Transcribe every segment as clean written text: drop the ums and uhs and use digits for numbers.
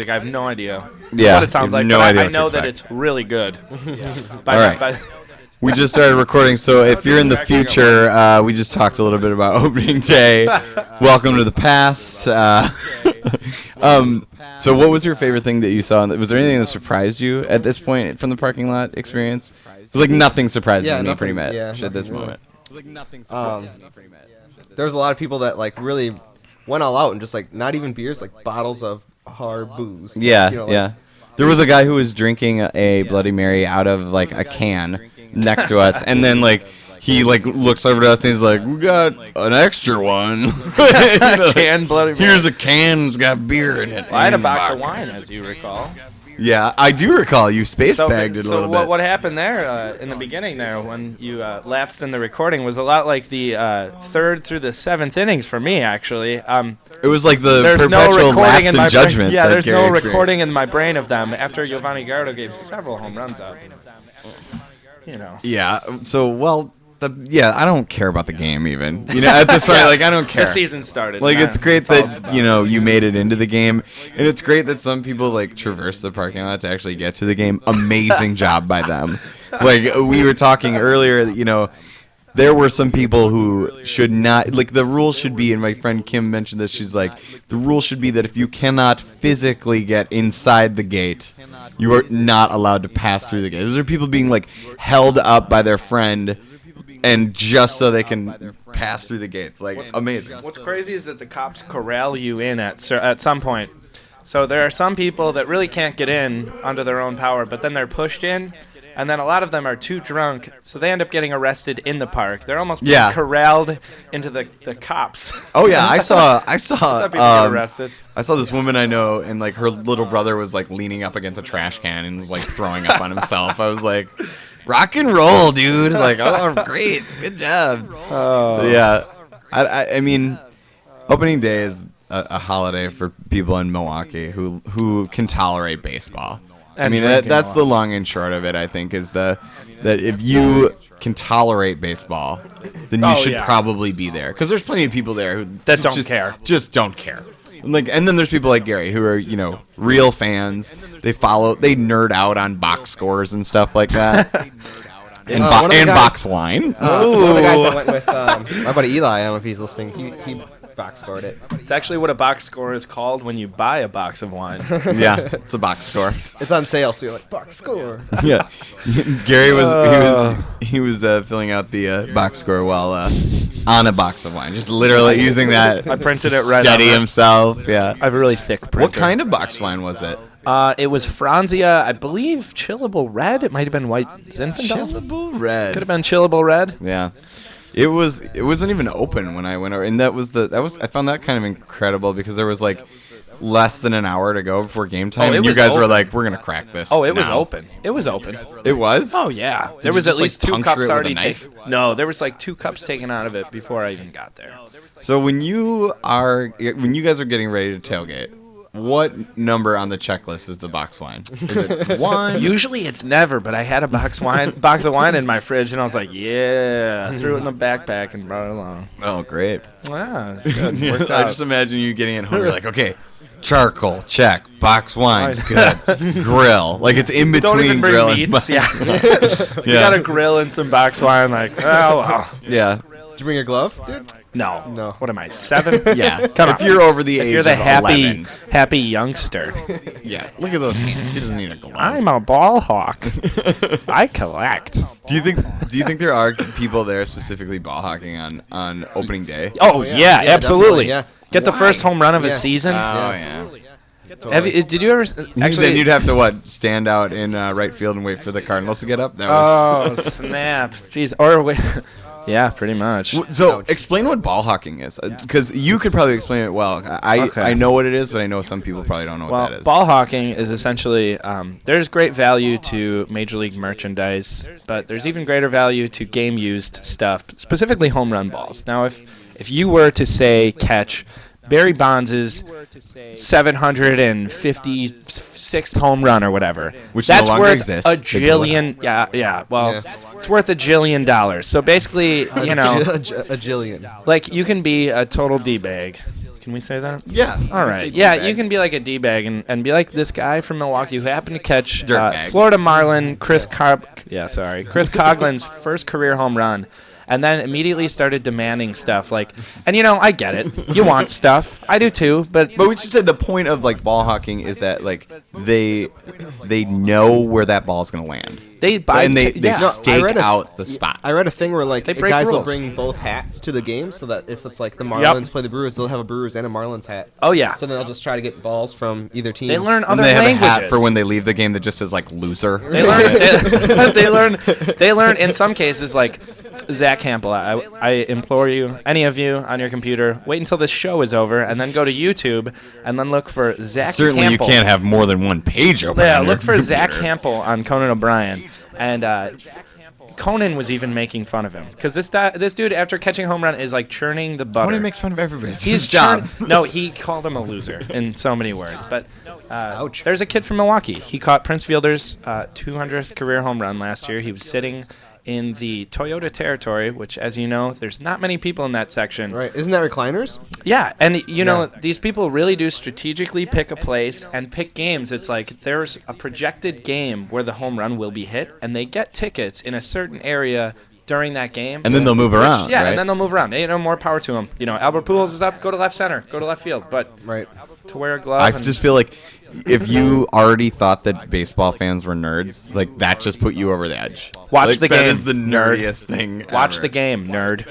I have no idea Yeah, what it sounds you have like, no but idea I what to know that expect. it's really good. All right. We just started recording, so if you're in the future, we just talked a little bit about opening day. Welcome to the past. So what was your favorite thing that you saw? Was there anything that surprised you at this point from the parking lot experience? It was like nothing surprises me pretty much at this moment. There was a lot of people that like really went all out and just like not even beers, like bottles of hard booze. Yeah, You know, like, yeah. There was a guy who was drinking a Bloody Mary out of like a can next to us, and then like he like looks over to us and he's like, "We got an extra one." Can Bloody Mary. Here's a can. It's got beer in it. I had a And box of vodka. wine, as you recall. Yeah, I do recall you space bagged it a little bit. What happened there in the beginning there when you lapsed in the recording was a lot like the third through the seventh innings for me, actually. It was like the There's no perpetual recording lapse in in my judgment. brain. Yeah, that there's Gary no experienced. recording in my brain of them after Giovanni Gardo gave several home runs out. You know. Yeah. So well, I don't care about the game even. You know, at this point, like I don't care. The season started. Like man. it's great That's all it's that about. you made it into the game, and it's great that some people like traverse the parking lot to actually get to the game. Amazing job by them. Like we were talking earlier, there were some people who should not, like the rule should be, and my friend Kim mentioned this. She's like, the rule should be that if you cannot physically get inside the gate, you are not allowed to pass through the gate. Those are people being like held up by their friend. And just so they can pass through the gates, like amazing. What's crazy is that the cops corral you in at some point. So there are some people that really can't get in under their own power, but then they're pushed in, and then a lot of them are too drunk, so they end up getting arrested in the park. They're almost being corralled into the cops. Oh yeah, I saw That's how people get arrested. I saw this woman I know, and like her little brother was like leaning up against a trash can and was like throwing up on himself. I was like, rock and roll, dude. Like, oh, great, good job. Oh. Yeah, I mean, opening day is a holiday for people in Milwaukee who can tolerate baseball. I And mean, drinking that's a the lot. long and short of it. I think is that if you can tolerate baseball, then you should probably be there, because there's plenty of people there who That don't just care. Just don't care. And then there's people like Gary who are real fans. They nerd out on box scores and stuff like that, and one of the guys- box wine. one of the guys I went with, my buddy Eli, I don't know if he's listening. He box scored it. It's actually what a box score is called when you buy a box of wine. Yeah, it's a box score. It's on sale, so you're like box score. Yeah, Gary he was filling out the box score while on a box of wine, just literally using that. I printed to it right Steady on it. himself. Yeah. I have a really thick printer. What kind of box wine was it? It was Franzia, I believe, Chillable Red. It might have been White Zinfandel. Chillable Red. Could have been Chillable Red. Yeah. It wasn't even open when I went over, and I found that kind of incredible, because there was like less than an hour to go before game time, it and you was guys were open. like, we're gonna crack this. Oh, it was now. open. It was open. It was? Oh yeah, there you was just, at least like, two puncture it cups with a already knife? taken. No, there was like 2 cups taken out of it before I even got there. So when you guys are getting ready to tailgate, what number on the checklist is the box wine? Is it 1? Usually it's never, but I had a box of wine in my fridge, and I was like, yeah, threw it in the backpack and brought it along. Oh, great. Wow, it's good. Worked I out. just imagine you getting it home. You're like, okay, charcoal, check. Box wine, good. Grill, like it's in between Don't even grill bring and meats. Yeah, Yeah. you got a grill and some box wine. Like, oh well. Yeah. Did you bring your glove, dude? No. No. What am I? 7? Yeah. Come If on. you're over the If age you're the of happy 11. happy youngster. Yeah. Look at those hands. He doesn't need a glove. I'm a ball hawk. I collect. Do you think there are people there specifically ball hawking on opening day? Oh yeah, absolutely. definitely, yeah. Get the first home run of a Yeah. season. Oh Yeah. yeah. Did you ever actually? Then you'd have to stand out in right field and wait for the Cardinals to get up. That was. Oh snap! Jeez. Or wait. Yeah, pretty much. So explain what ball hawking is, because you could probably explain it well. I know what it is, but I know some people probably don't know what that is. Ball hawking is essentially there's great value to Major League merchandise, but there's even greater value to game used stuff, specifically home run balls. Now, if you were to say catch Barry Bonds' 756th home run or whatever, Which no that's longer worth exists. a They blew it jillion. Yeah. Well, it's worth $1 jillion. So basically, a jillion. like you can be a total d-bag, Can we say that? Yeah. All right. Yeah, you can be like a D-bag and be like this guy from Milwaukee who happened to catch Florida Marlin Chris Coughlin's first career home run. And then immediately started demanding stuff like, and I get it. You want stuff. I do too. But we should say the point of like ball hawking is that like they know where that ball is gonna land. They buy and they No, stake out the spots. I read a thing where like They break guys will rules. bring both hats to the game, so that if it's like the Marlins play the Brewers, they'll have a Brewers and a Marlins hat. Oh yeah. So then they'll just try to get balls from either team. They learn and other they have languages. a hat for when they leave the game that just says like loser. They learn. They learn in some cases like Zach Campbell. I implore you, any of you on your computer, wait until this show is over and then go to YouTube and then look for Zach. Certainly, Campbell. you can't have more than one page open. Yeah, on your look for Zach computer. Campbell on Conan O'Brien, and Conan was even making fun of him because this dude after catching a home run is like churning the butter. Tony makes fun of everybody. It's He's his job. No, he called him a loser in so many words. But Ouch. there's a kid from Milwaukee. He caught Prince Fielder's 200th career home run last year. He was sitting in the Toyota territory, which, as you know, there's not many people in that section. Right? Isn't that recliners? Yeah, and these people really do strategically pick a place and pick games. It's like there's a projected game where the home run will be hit, and they get tickets in a certain area during that game. And then they'll move around. Yeah, right? and then they'll move around. More power to them. Albert Pujols is up, go to left center, go to left field. But Right. to wear a glove. I and- just feel like if you already thought that baseball fans were nerds, like that just put you over the edge. Watch Like, the that game, is the nerd. nerdiest thing. Watch ever. the game, nerd.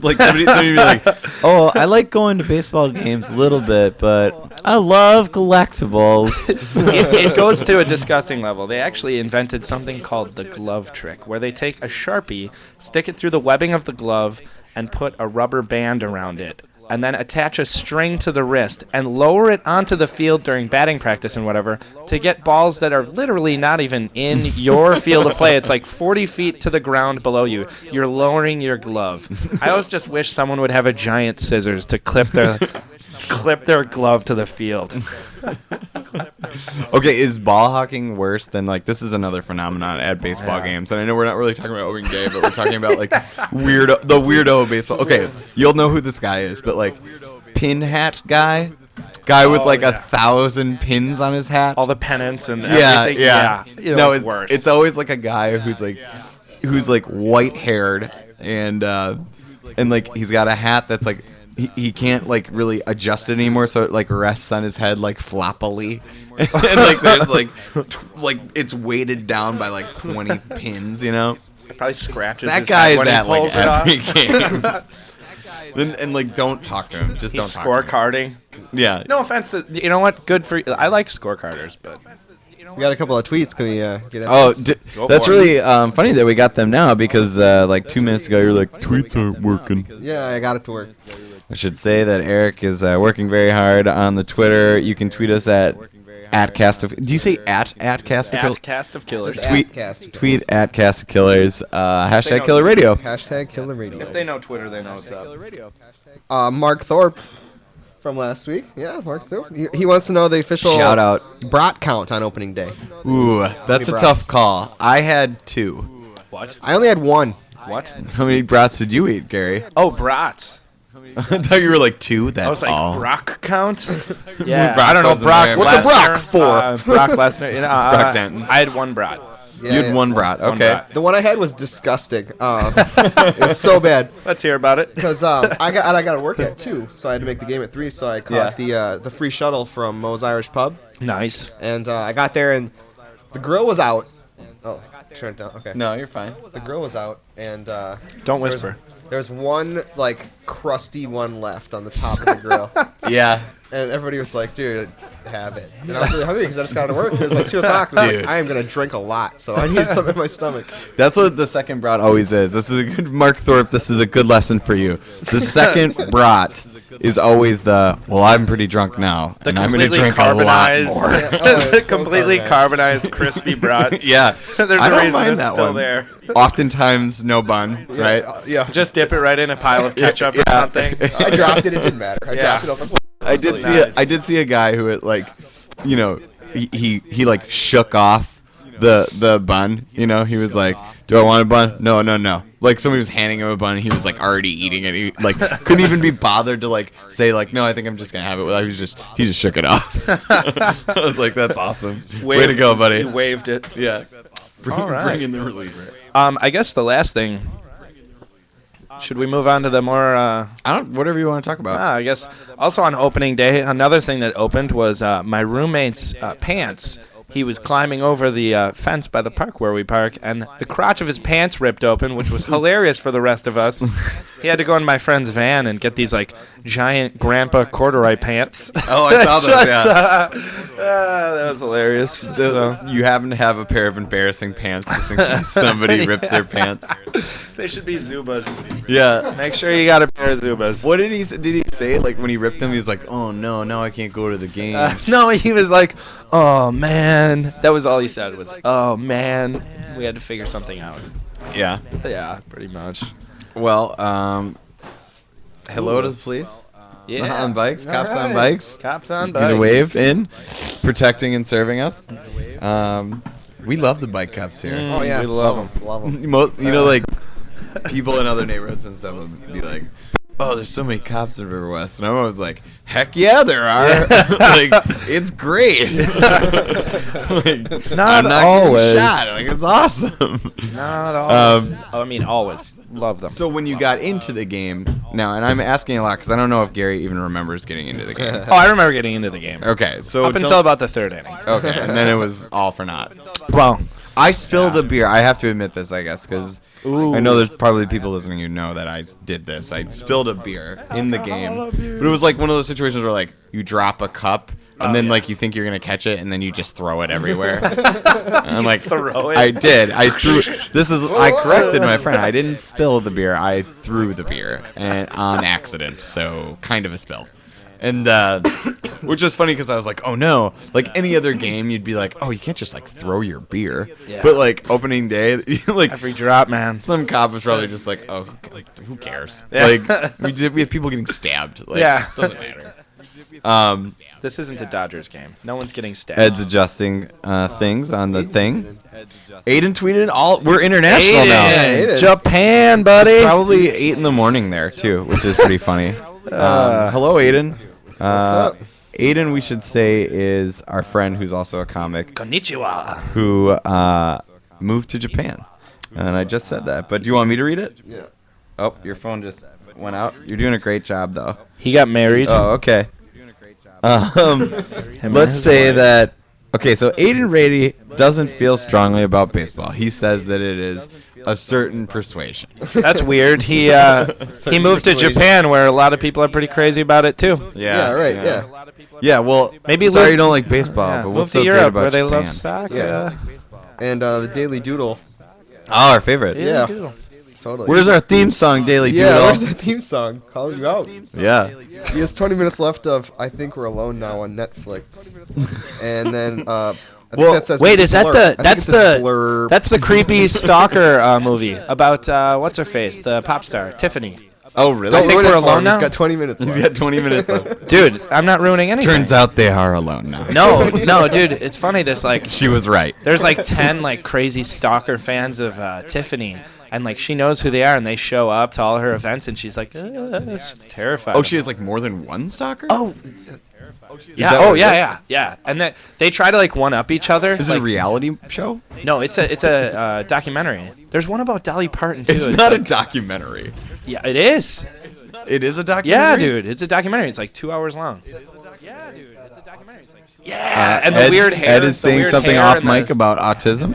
Like somebody be like, Oh, I like going to baseball games a little bit, but I love collectibles. It goes to a disgusting level. They actually invented something called the glove trick, where they take a Sharpie, stick it through the webbing of the glove, and put a rubber band around it, and then attach a string to the wrist and lower it onto the field during batting practice and whatever to get balls that are literally not even in your field of play. It's like 40 feet to the ground below you. You're lowering your glove. I always just wish someone would have a giant scissors to clip their glove to the field. okay, is ball hawking worse than like this is another phenomenon at baseball Yeah. games? And I know we're not really talking about opening day, but we're talking about like the weirdo of baseball. Okay, you'll know who this guy is, but like pin hat guy with like 1,000 pins on his hat. All the pennants and yeah, everything. yeah. No, it's worse. It's always like a guy who's like white haired and like he's got a hat that's like he can't like really adjust it anymore, so it like rests on his head like floppily, and like there's like it's weighted down by like 20 pins, Probably scratches That his guy head is when at he like pulls it off. every game. And like don't talk to him. Just He's don't talk to him. scorecarding. Yeah. No offense. You know what? Good for you. I like scorecarders, but We got a couple of tweets. Can we get at Oh, this? that's for it. really funny that we got them now because like 2 minutes ago you were like, tweets aren't working. Yeah, I got it to work. I should say that Eric is working very hard on the Twitter. You can tweet us at cast of. Do you say at cast of? at Cast of Killers. Just Tweet- at Cast. Tweet at cast of killers. Hashtag know- Killer Radio. Hashtag Killer Radio. If they know Twitter, they know what's up. Mark Thorpe from last week. Yeah, Mark Thorpe. He wants to know the official Shout out. brat count on opening day. Ooh, that's a brats? tough call. I had 2. What? I only had one. What? How many brats did you eat, Gary? Oh, brats. I thought you were like 2. That's I was like, all. Brock count? Yeah, Brock I don't know. wasn't Brock there. What's a Lesnar, Brock for? Brock Lesnar. Brock Denton. I had one brat. Yeah, You had yeah. one brat. One Okay. brat. The one I had was disgusting. It was so bad Let's hear about it. because I got to work at 2, so I had to make the game at 3. So I caught the free shuttle from Moe's Irish Pub, Nice. and I got there and the grill was out. Oh, turn it down. Okay. No, you're fine. The grill was out, and Don't whisper. There's one like crusty one left on the top of the grill, Yeah. and everybody was like, "Dude, have it." And I was really hungry because I just got out of work. It was like 2 o'clock. And I was Dude. like, I am gonna drink a lot, so I need something in my stomach. That's what the second brat always is. This is a good Mark Thorpe. This is a good lesson for you. The second brat is always well, I'm pretty drunk now, The and I'm going to completely drink a lot carbonized, more. Yeah, oh, the it's so completely bad. carbonized crispy brat. Yeah. There's I a don't reason mind it's that still one. there. Oftentimes, no bun, right? Yeah. Just dip it right in a pile of ketchup or Yeah. something. I dropped it. It didn't matter. I Yeah. dropped it. I was like, I did Nice. see I did see a guy who had like, he like shook off the bun. He was like, "Do I want a bun? No, no, no. Like somebody was handing him a bun, and he was like already eating it. He like couldn't even be bothered to like say like, no, I think I'm just gonna have it. He just shook it off. I was like, that's awesome. Way to go, buddy. He waved it. Yeah. All right. Bring in the reliever. I guess the last thing. Should we move on to the more? Whatever you want to talk about. I guess also on opening day, another thing that opened was my roommate's pants. He was climbing over the fence by the park where we park, and the crotch of his pants ripped open, which was hilarious for the rest of us. He had to go in my friend's van and get these like giant grandpa corduroy pants. Oh, I saw those. Yeah. That was hilarious. So, You happen to have a pair of embarrassing pants just in case somebody rips their pants. they should be Zubas. Yeah. Make sure you got a pair of Zubas. What did he say? Like when he ripped them, he was like, "Oh no, now I can't go to the game." No, he was like, "Oh man." That was all he said was, "Oh man." We had to figure something out. Yeah. Yeah, pretty much. Well, hello to the police. Yeah. On bikes, cops on Alright. bikes. Cops on Gonna bikes. wave in, protecting and serving us. We love the bike cops here. Oh yeah, We love 'em. Love them. You know, like people in other neighborhoods and stuff would be like, "Oh, there's so many cops in River West," and I'm always like, "Heck yeah, there are!" Like, it's great. Like, Not I'm not always. getting shot. Like, it's awesome. Not all. Um, I mean, always love them. So when you got into the game now, and I'm asking a lot because I don't know if Gary even remembers getting into the game. Oh, I remember getting into the game. Okay, so Up until about the third inning. okay, and then it was all for naught. Well, I spilled a beer. I have to admit this, I guess, because I know there's probably people listening who know that I did this. I spilled a beer in the game, but it was like one of those situations where like you drop a cup and then like you think you're gonna catch it and then you just throw it everywhere. And I'm like, throw it? I did. I threw. I corrected my friend. I didn't spill the beer. I threw the beer and on accident. So kind of a spill. And which is funny because I was like, oh no, like any other game you'd be like, oh, you can't just like throw your beer. Yeah. But like opening day, like every drop, man. some cop was probably just like, oh, like, who cares? Yeah. Like we have people getting stabbed. Like, Yeah. it doesn't matter. This isn't a Dodgers game. No one's getting stabbed. Ed's adjusting things on the thing. Aiden tweeted we're international now. Yeah, Aiden. Japan, buddy. Probably 8 in the morning there too, which is pretty funny. Hello, Aiden. What's up? Aiden, we should say, is our friend who's also a comic Konnichiwa. who moved to Japan. And I just said that, but do you want me to read it? Yeah. Oh, your phone just went out. You're doing a great job, though. He got married. Oh, okay. Him and Let's his say wife. that. Okay, so Aiden Rady doesn't feel strongly about baseball. He says that it is a certain persuasion. That's weird. He moved to Japan, where a lot of people are pretty crazy about it too. Yeah, right. Yeah. Yeah, well, Maybe sorry live- you don't like baseball, Yeah, but move what's to so great Europe, about where they Japan? love soccer. Yeah. And the Daily Doodle. Oh, our favorite. Yeah. Totally. Where's our theme song, Daily Yeah, Doodle? where's our theme song? Calling you out. Yeah. He has 20 minutes left of I Think We're Alone Now on Netflix. And then I think Well, that says Wait, is that blurb. I the think that's it says the blurb. that's the creepy stalker movie about what's her face, the pop star Tiffany. Oh, really? I think Ruin we're it for alone him. now? He's got 20 minutes He's left. got 20 minutes left. Dude, I'm not ruining anything. Turns out they are alone now. No, dude, it's funny. This like She was right. there's like 10 like crazy stalker fans of Tiffany, and like she knows who they are, and they show up to all her events, and she's like, she's terrified. Oh, she has like more than one soccer? Oh. Yeah. that Oh, what it yeah. And they try to like one up each other. Is it like, a reality show? No, it's a documentary. There's one about Dolly Parton too. It's not a like- documentary. Yeah, it is. It is a Yeah, documentary? dude, it's a documentary. It's like 2 hours long. Yeah, dude, it's a documentary. It's like and the Ed, weird hair. Ed is the saying weird something hair off and the- mic about autism.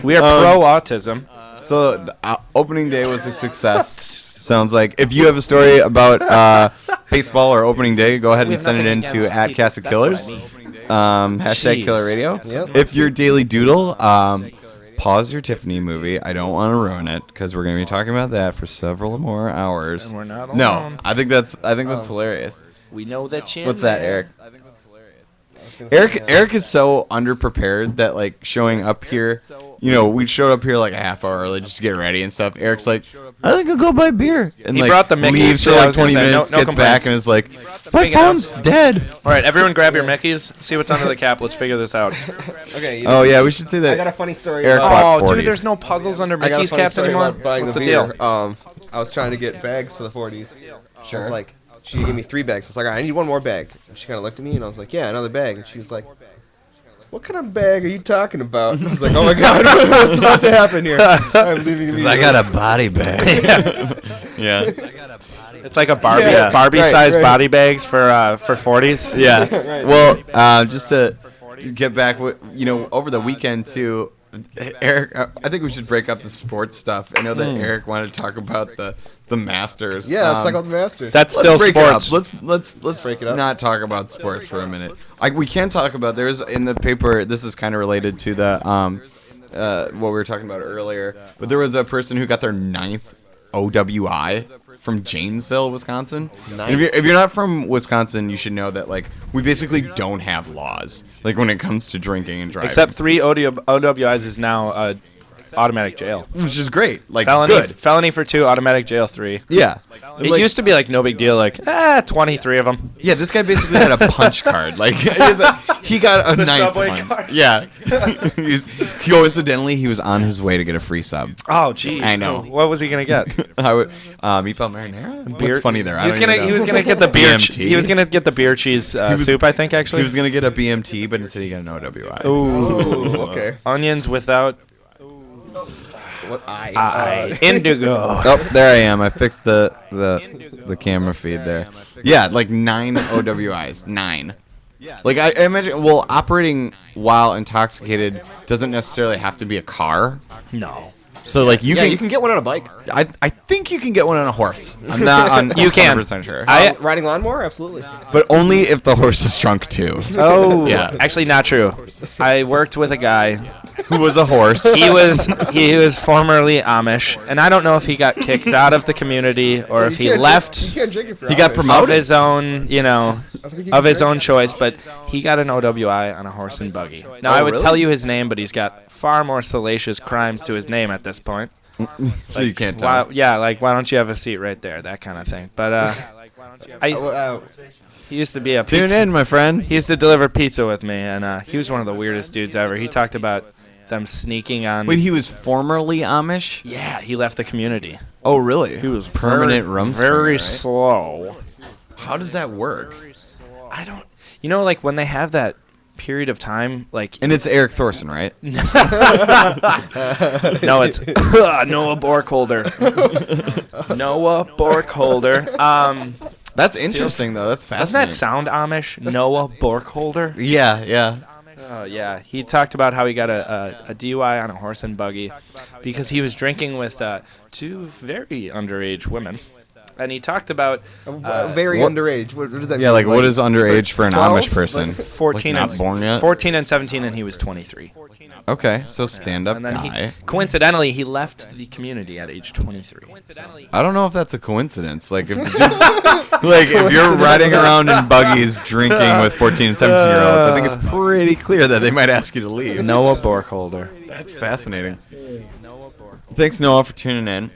We are pro autism. So the, opening day was a success. Sounds like. If you have a story about baseball or opening day, go ahead and send it in to @CastleKillers. Hashtag Jeez. Killer Radio. Yep. If you're Daily Doodle, pause your Tiffany movie. I don't want to ruin it because we're going to be talking about that for several more hours. And we're not No, alone. I think that's hilarious. We know that you. What's that, Eric? Eric is so underprepared that like showing up here you know, we showed up here like a half hour early just to get ready and stuff. Eric's like, I think I'll go buy beer. And He like, brought the Mickey's, leaves for yeah, I like was gonna 20 say, no- minutes, no gets back, complaints. and is like, my Speaking of- phone's dead. All right, everyone grab your Mickeys. See what's under the cap. Let's figure this out. Okay. Oh, yeah, we should say that. I got a funny story. Eric about, bought Oh, 40s. dude, there's no puzzles under I got a Mickey's funny caps story anymore. about buying What's the the beer. deal? I was trying to get bags for the 40s. Sure. I was like, she gave me 3 bags. I was like, all right, I need one more bag. And she kind of looked at me, and I was like, yeah, another bag. And she was like, what kind of bag are you talking about? And I was like, oh my god, what's about to happen here? I'm leaving immediately. I got a body bag. Yeah. It's like a Barbie, Yeah, Barbie-sized right. body bags for 40s. Yeah. Right. Well, just to get back, you know, over the weekend too, Eric, I think we should break up the sports stuff. I know that Eric wanted to talk about the Masters. Yeah, let's talk about the Masters. That's Let's still break it up. sports. Let's Break it up. not talk about sports for a minute. We can talk about, there's in the paper, this is kind of related to the what we were talking about earlier, but there was a person who got their 9th OWI from Janesville, Wisconsin. And if you're not from Wisconsin, you should know that like we basically don't have laws like when it comes to drinking and driving. Except 3 OWIs is now automatic jail. which is great. Like Felony, good. felony for 2, automatic jail 3. Yeah. It used to be like no big deal, like 23 of them. Yeah, this guy basically had a punch card. Like he got a The 9th Subway one. card. Yeah. Coincidentally, he was on his way to get a free sub. Oh, jeez. I know. What was he gonna get? I would meatball marinara. What's funny there? He was gonna get the beer. BMT. He was gonna get the beer cheese soup, I think. Actually, He was gonna get a BMT, but instead he got an OWI. Ooh. okay. Onions without What indigo. Oh, there I am. I fixed the camera feed there. Yeah, like 9 OWIs. 9. Like I imagine. Well, operating while intoxicated doesn't necessarily have to be a car. No. So like you You can get one on a bike. I think you can get one on a horse. I'm not on. You can. 100% sure. Riding lawnmower, absolutely. But only if the horse is drunk too. Oh. Yeah. Actually, not true. I worked with a guy. Who was a horse? He was formerly Amish, and I don't know if he got kicked out of the community or if he left You can't drink if you're He got Amish. promoted. of his own, think you of can his drink. own choice. But he got an OWI on a horse and buggy. Now Oh, I would really? tell you his name, but he's got far more salacious crimes to his name at this point. So you can't tell. Why don't you have a seat right there? That kind of thing. But he used to be a Tune pizza. in, my friend. He used to deliver pizza with me, and he was one of the weirdest dudes ever. He talked about them sneaking on. Wait, he was formerly Amish? Yeah, he left the community. Oh, really? He was permanent very, Rumspringer, very right? slow. How does that work? I don't. Like when they have that period of time, like And it's Eric Thorson, right? no, it's Noah Borkholder. Noah Borkholder. That's interesting, though. That's Doesn't fascinating. that sound Amish? Noah Borkholder. Yeah, yeah. Oh yeah, he talked about how he got a DUI on a horse and buggy because he was drinking with 2 very underage women, and he talked about Very what- underage. What does that mean? Yeah, like what is underage for an 12? Amish person? 14 Like, and not born yet? 14 and 17, and he was 23. Okay, so stand-up And then guy. coincidentally, he left the community at age 23. I don't know if that's a coincidence. Like if, like if you're riding around in buggies drinking with 14 and 17-year-olds, I think it's pretty clear that they might ask you to leave. Noah Borkholder. That's fascinating. Thanks, Noah, for tuning in.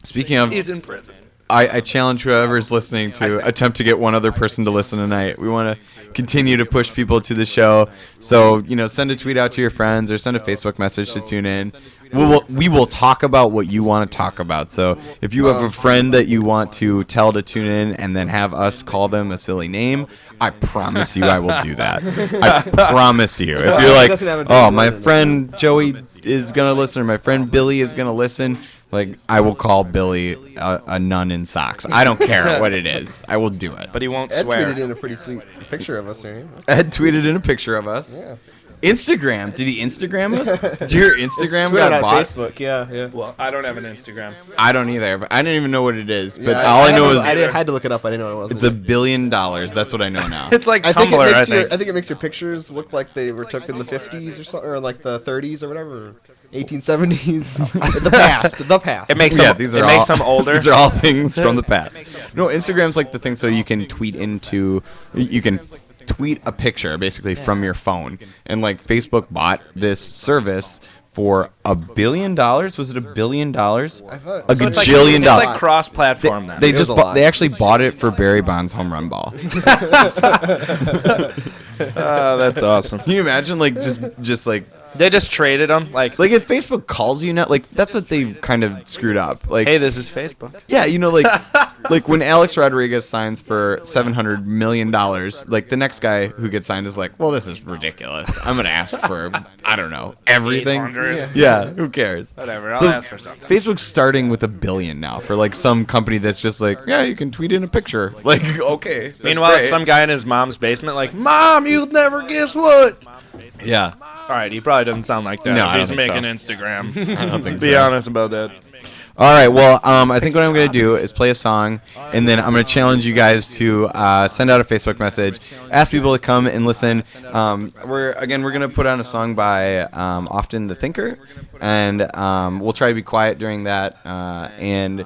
Speaking of, He's in prison. I challenge whoever's listening to attempt to get one other person to listen tonight. We want to continue to push people to the show. So, send a tweet out to your friends or send a Facebook message to tune in. We will talk about what you want to talk about. So if you have a friend that you want to tell to tune in and then have us call them a silly name, I promise you I will do that. I promise you. If you're like, doesn't have a oh, name my written down." friend Joey is going to listen or my friend Billy is going to listen, like, I will call Billy a nun in socks. I don't care what it is. I will do it. But he won't Ed swear. tweeted in a pretty sweet picture of us there. Ed tweeted in a picture of us. Yeah. Instagram. Did he Instagram us? Did your It's Instagram tweeted got on bought? Facebook. Yeah. Well, I don't have an Instagram. I don't either. But I didn't even know what it is. But Yeah, all I know is had to look it up. I didn't know what it was. it's $1 billion. That's what I know now. It's like I think, Tumblr, I I think. think it makes your pictures look like they were took in the 50s or something, or like the 30s or whatever, 1870s. The past. It makes Yeah, them, makes them older. These are all things from the past. No, Instagram's like the thing, so you can tweet into, you can tweet a picture basically from your phone, and like Facebook bought this service for $1 billion. Was it $1 billion? A thought- So it's like, gajillion it's dollars. like cross-platform then. They It was just a bought, lot. they actually bought it for Barry Bonds' home run ball. That's awesome. Can you imagine like just like They just traded them. Like, if Facebook calls you now, like that's what they kind of screwed up. Like hey, this is Facebook. yeah, like when Alex Rodriguez signs for $700 million, like the next guy who gets signed is like, well, this is ridiculous. I'm gonna ask for I don't know everything. 800. Yeah, who cares? Whatever, I'll So ask for something. Facebook's starting with $1 billion now for like some company that's just like, yeah, you can tweet in a picture. Like, okay. that's Meanwhile, great. it's some guy in his mom's basement, like, Mom, you'll never guess what. yeah. All right, he probably doesn't sound like that. No, if I don't he's think making so. Instagram. I don't think Be so. honest about that. All right. Well, I think what I'm going to do is play a song, and then I'm going to challenge you guys to send out a Facebook message, ask people to come and listen. We're going to put on a song by Often the Thinker, and we'll try to be quiet during that, and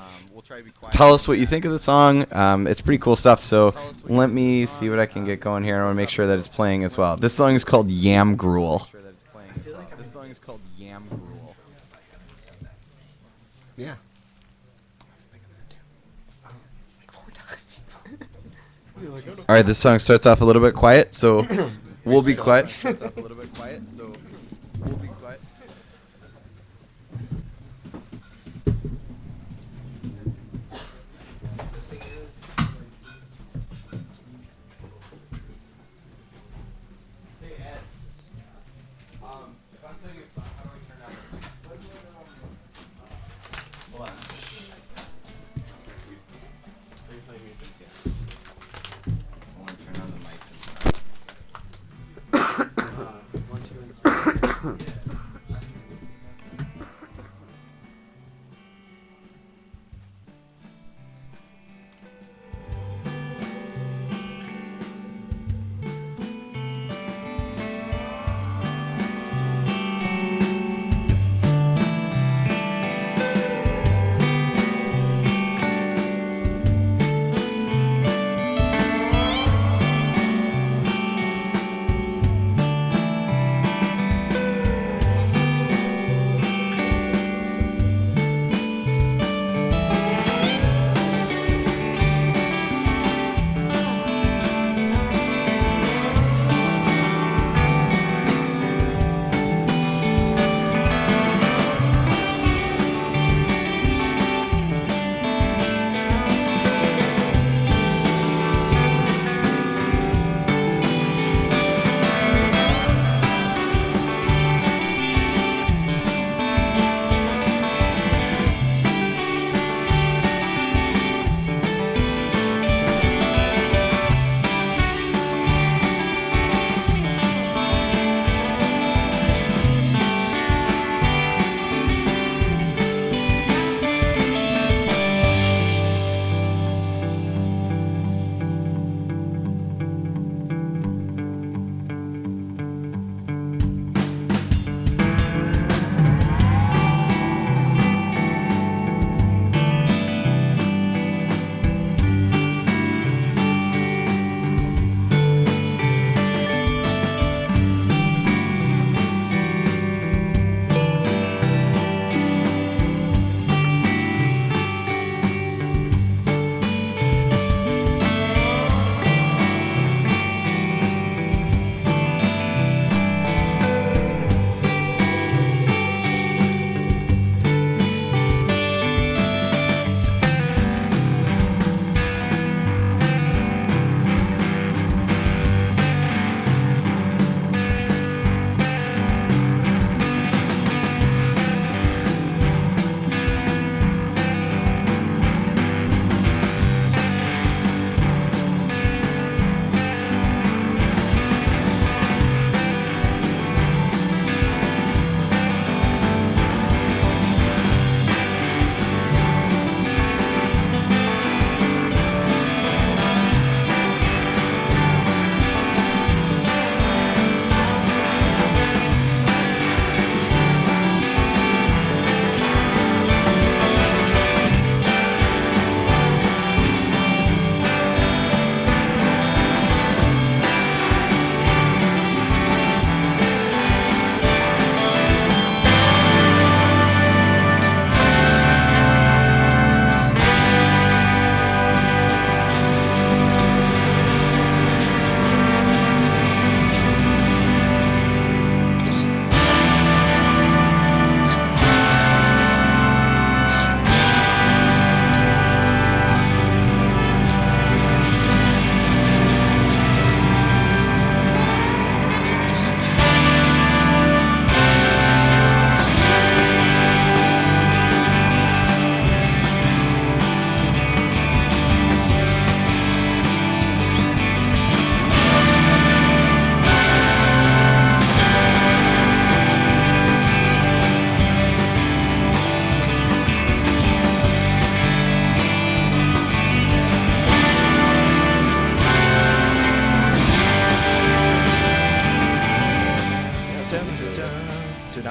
tell us what you think of the song. It's pretty cool stuff. So let me see what I can get going here. I want to make sure that it's playing as well. This song is called Yam Gruel. Yeah. All right, this song starts off a little bit quiet, so we'll be quiet.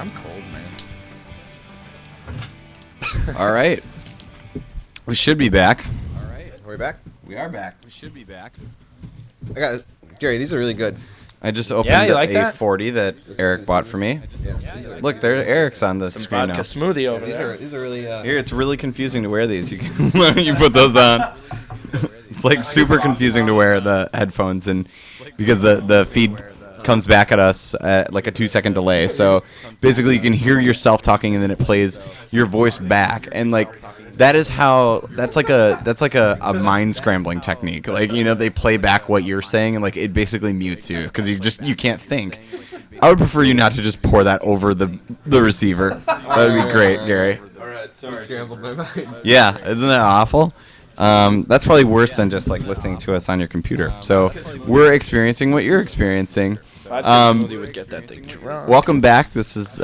I'm cold, man. All right. We should be back. Are we back? We are back. We should be back. I got Gary. These are really good. I just opened Yeah, you like a that? 40 that Eric bought for me. Look, there Eric's on the Some screen vodka now. smoothie over These there. are really. Here, it's really confusing to wear these. You can you put those on. It's like super confusing to wear the headphones, and because the feed comes back at us at like a 2-second delay. So basically, you can hear yourself talking, and then it plays your voice back, and like that's like a mind scrambling technique. Like, you know, they play back what you're saying, and like it basically mutes you because you can't think. I would prefer you not to just pour that over the receiver. That would be great, Gary. All right, sorry. Scrambled my mind. Yeah, isn't that awful? That's probably worse than just like listening to us on your computer. So we're experiencing what you're experiencing. Vodka smoothie would get that thing drunk. Welcome back. This is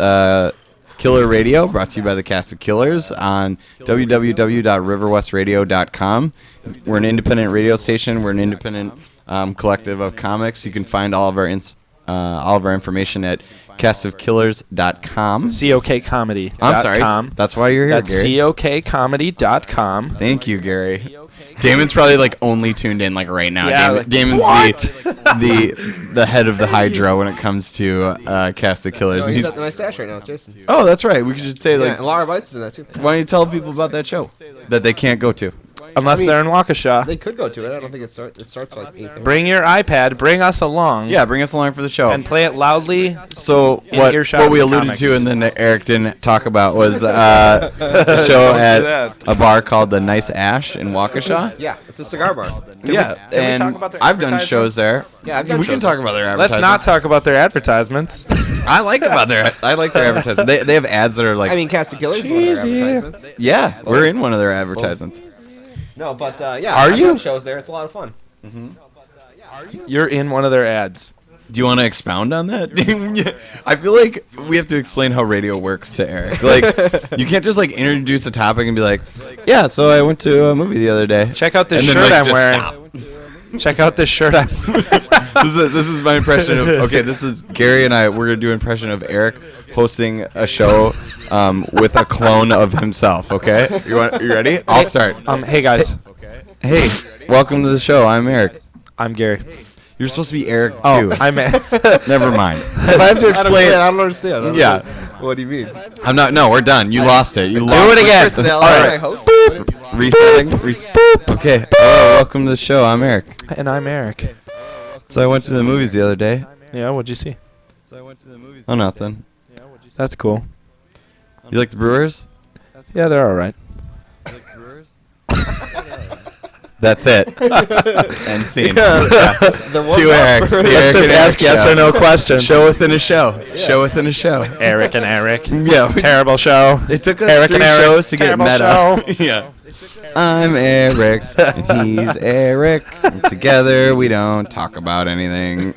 Killer Radio, brought to you by the Cast of Killers on www.riverwestradio.com. We're an independent radio station. We're an independent collective of comics. You can find all of our information at castofkillers.com. COKcomedy.com. I'm sorry. That's why you're here, That's Gary. COKcomedy.com. Thank you, Gary. Damon's probably like only tuned in like right now. Yeah, Damon's what? the head of the Hydra when it comes to Cast of Killers. No, And he's he's- at the nice Sash right now. It's Jason. oh, that's right. We could just say Yeah, like, and Laura Bites is in that too. why don't you tell people about that show that they can't go to? Unless I mean, they're in Waukesha. They could go to it. I don't think it starts like 8:30. Bring your iPad. Bring us along. Yeah, bring us along for the show. And play it loudly. So in what earshot what we of the alluded to comics. and then Eric didn't talk about was a show at that. a bar called the Nice Ash in Waukesha. Yeah, it's a cigar bar. Yeah, we and talk about their I've done shows there. Yeah, I've done we can shows talk about their Let's advertisements. not talk about their advertisements. I like their advertisements. They have ads that are like I mean, Cast of Killers is one of Cheesy. their advertisements. yeah, we're in one of their advertisements. No, but yeah. Are I've you? done shows there? It's a lot of fun. You're in one of their ads. Do you want to expound on that? Yeah. I feel like we have to explain how radio works to Eric. Like, you can't just like introduce a topic and be like, "Yeah, so I went to a movie the other day." Check out this And then, shirt like, I'm just wearing. stop. Check out this shirt I'm This is my impression of. Okay, this is Gary and I. We're gonna do an impression of Eric hosting a show with a clone of himself. Okay, you ready? I'll start. Hey guys. Hey, welcome to the show. I'm Eric. I'm Gary. You're supposed to be Eric too. Oh, I'm Never mind. If I have to explain, I don't understand. yeah, What do you mean? I'm not. No, we're done. You lost it. You Do lost it again. Personality. All Am right. I host? Resetting. Okay. Welcome to the show. I'm Eric. And I'm Eric. So I went to the movies the other day. Yeah, what'd you see? Oh, nothing. That's cool. You like the Brewers? Yeah, they're all right. That's it. End scene. The Two Erics. The Let's Eric just and Eric ask yes show. or no questions. Show within a show. Show within a show. Eric and Eric. Yeah. Terrible show. It took us Eric 3 and Eric. shows to get Terrible meta. show. Yeah. I'm Eric, and he's Eric. And together we don't talk about anything.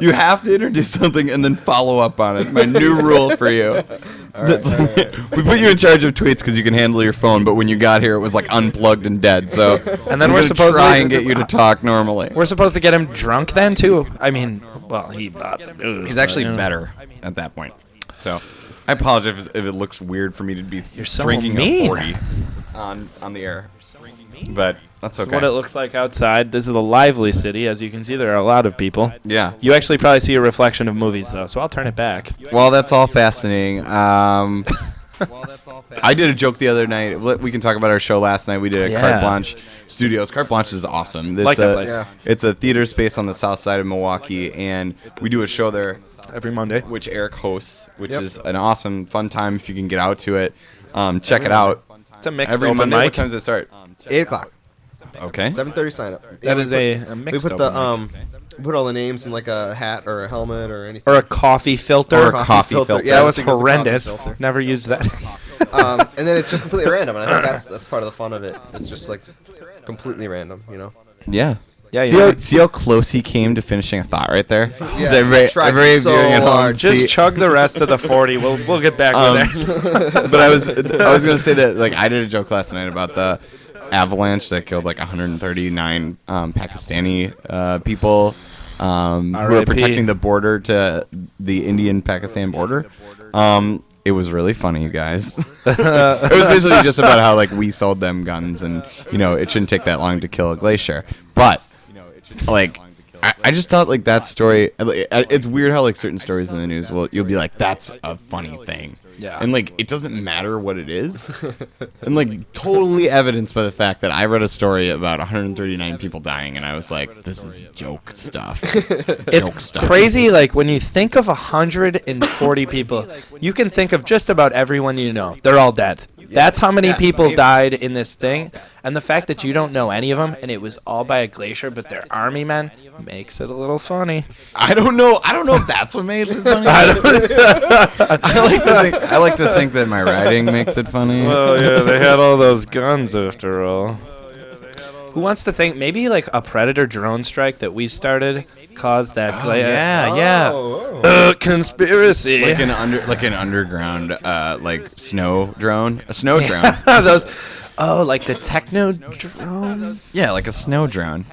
You have to introduce something and then follow up on it. My new rule for you. We put you in charge of tweets because you can handle your phone, but when you got here, it was like unplugged and dead. So, And then I'm we're gonna supposed try to and get you to talk normally. We're supposed to get him drunk then too. I mean, well, he bought the booze. He's actually but, you know. better at that point. So, I apologize if it looks weird for me to be You're so drinking mean. a 40 on the air. But that's This is okay. what it looks like outside. This is a lively city. As you can see, there are a lot of people. Yeah. You actually probably see a reflection of movies, though, so I'll turn it back. Well, that's all fascinating. I did a joke the other night. We can talk about our show last night. We did at Yeah. Carte Blanche Studios. Carte Blanche is awesome. It's Like that a, place. Yeah. It's a theater space on the south side of Milwaukee, and we do a show there, Every Monday. which Eric hosts, which Yep. is an awesome, fun time if you can get out to it. Check it out. It's a mixed Every open Monday. What mic. time does it start? 8 o'clock. Okay. 7:30 sign up. That we is put- a We mixed put the open mic. put all the names in like a hat or a helmet or anything. Or a coffee filter. Or a coffee filter. Yeah, that I was think it a coffee horrendous. filter. Never used that. And then it's just completely random, and I think that's part of the fun of it. It's just like completely random, you know. Yeah. Yeah, See, you know. see how close he came to finishing a thought right there? Yeah, Everybody, tried everybody so viewing at home, hard. Just see- chug the rest of the 40. We'll get back with that. But I was gonna say that like I did a joke last night about the avalanche that killed like 139 Pakistani people who are R.I.P. protecting the border to the Indian-Pakistan border. It was really funny, you guys. It was basically just about how like we sold them guns, and it shouldn't take that long to kill a glacier. But like, I just thought like that story. It's weird how like certain stories in the news you'll be like, that's a funny thing. Yeah. And like it doesn't matter what it is, and like totally evidenced by the fact that I read a story about 139 people dying, and I was like, this is joke stuff. It's Joke stuff. crazy. Like when you think of 140 people, you can think of just about everyone you know. They're all dead. That's how many people died in this thing. And the fact that you don't know any of them, and it was all by a glacier, but they're army men, makes it a little funny. I don't know if that's what makes it funny. I like to think that my writing makes it funny. Well, yeah, they had all those guns after all. Who wants to think maybe like a Predator drone strike that we started caused that glacier? Yeah. Oh. Conspiracy. Like an underground like snow drone, a snow drone. Like the techno drone. Yeah, like a snow drone.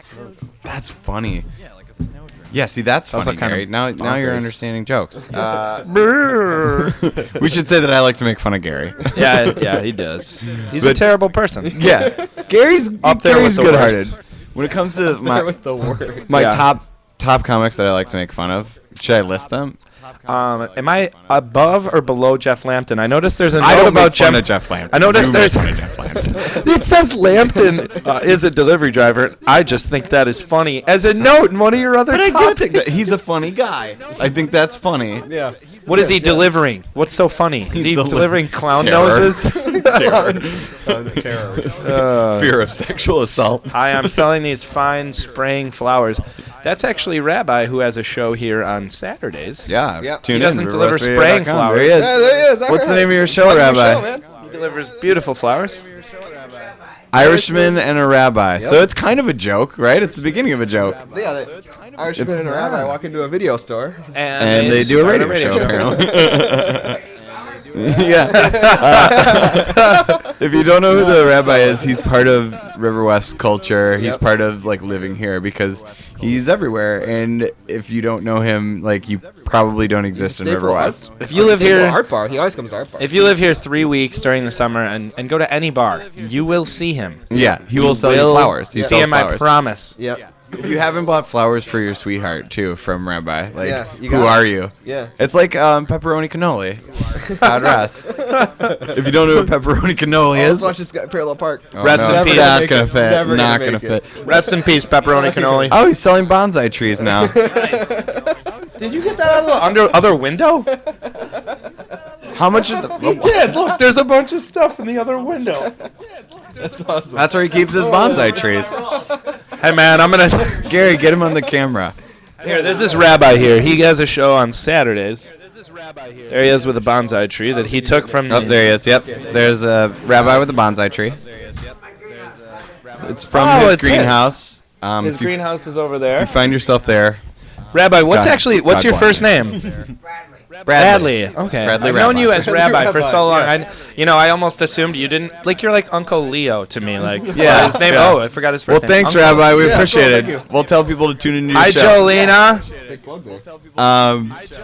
That's funny. Yeah, see, that's Also funny, kind of Gary. Now you're bonkers. understanding jokes. Brrr. We should say that I like to make fun of Gary. yeah, he does. He's a terrible person. Yeah, Gary's Up there with the good-hearted. worst. When it comes to There with the words. my Yeah. top comics that I like to make fun of, should I list them? Am I above or below Jeff Lampton? I noticed there's a I note don't about make fun of Jeff Lampton. I noticed You there's. make fun of Jeff Lampton. It says Lampton is a delivery driver. I just think that is funny as a note in one of your other But I do topics. think that he's a funny guy. I think that's funny. Yeah. What is he delivering? What's so funny? Is he He's delivering clown terror. noses? Terror. Fear of sexual assault. I am selling these fine spraying flowers. That's actually Rabbi who has a show here on Saturdays. Yeah, Yep. tune He in. doesn't deliver RiverWestRadio.com. spraying There flowers. he is. Yeah, there he is. All What's the right. name of your show, Plug your Rabbi? show, man. He delivers beautiful flowers. Irishman and a rabbi. So it's kind of a joke, right? It's the beginning of a joke. Yeah, the Irishman and a rabbi walk into a video store. And they do a start radio show, apparently. yeah. If you don't know who the rabbi is, he's part of River West culture. He's Yep. part of like living here because he's everywhere. And if you don't know him, like you probably don't exist in River West. If you live here, Art Bar. He always comes to Art Bar. if you live here 3 weeks during the summer and go to any bar, you will see him. Yeah, he will sell you flowers. He see sells him, I flowers. promise. Yep. If you haven't bought flowers for your sweetheart too from Rabbi, like Yeah, you who got are it. you? Yeah. It's like pepperoni cannoli. God rest. If you don't know what pepperoni cannoli Let's is, watch this guy Parallel Park. Rest in Never peace. gonna Not make gonna it. fit. Never Not gonna gonna make it. fit. Rest in peace, pepperoni cannoli. Oh, he's selling bonsai trees now. Did you get that out of the other window? How much of the? Yeah, look, there's a bunch of stuff in the other window. That's awesome. That's where he keeps his bonsai trees. Hey man, I'm gonna. Gary, get him on the camera. Here, there's this rabbi here. He has a show on Saturdays. There he is with a bonsai tree that he took from. Oh, there he is. Yep. There's a rabbi with a bonsai tree. It's from Oh, his it's his. greenhouse. His If you greenhouse is over there. find yourself there, Rabbi, what's God your bless first you. name? Bradley. Okay. Bradley I've known Rabbi. you as Bradley Rabbi for Rabbi, so long. yeah. I almost assumed you didn't. Like, you're like Uncle Leo to me. Like, Yeah, his name. yeah. Oh, I forgot his well, first name. thanks, Uncle. Rabbi. We Yeah, appreciate cool, it. thank you. We'll tell people to tune into your Hi, show. Jolena. Big plug there.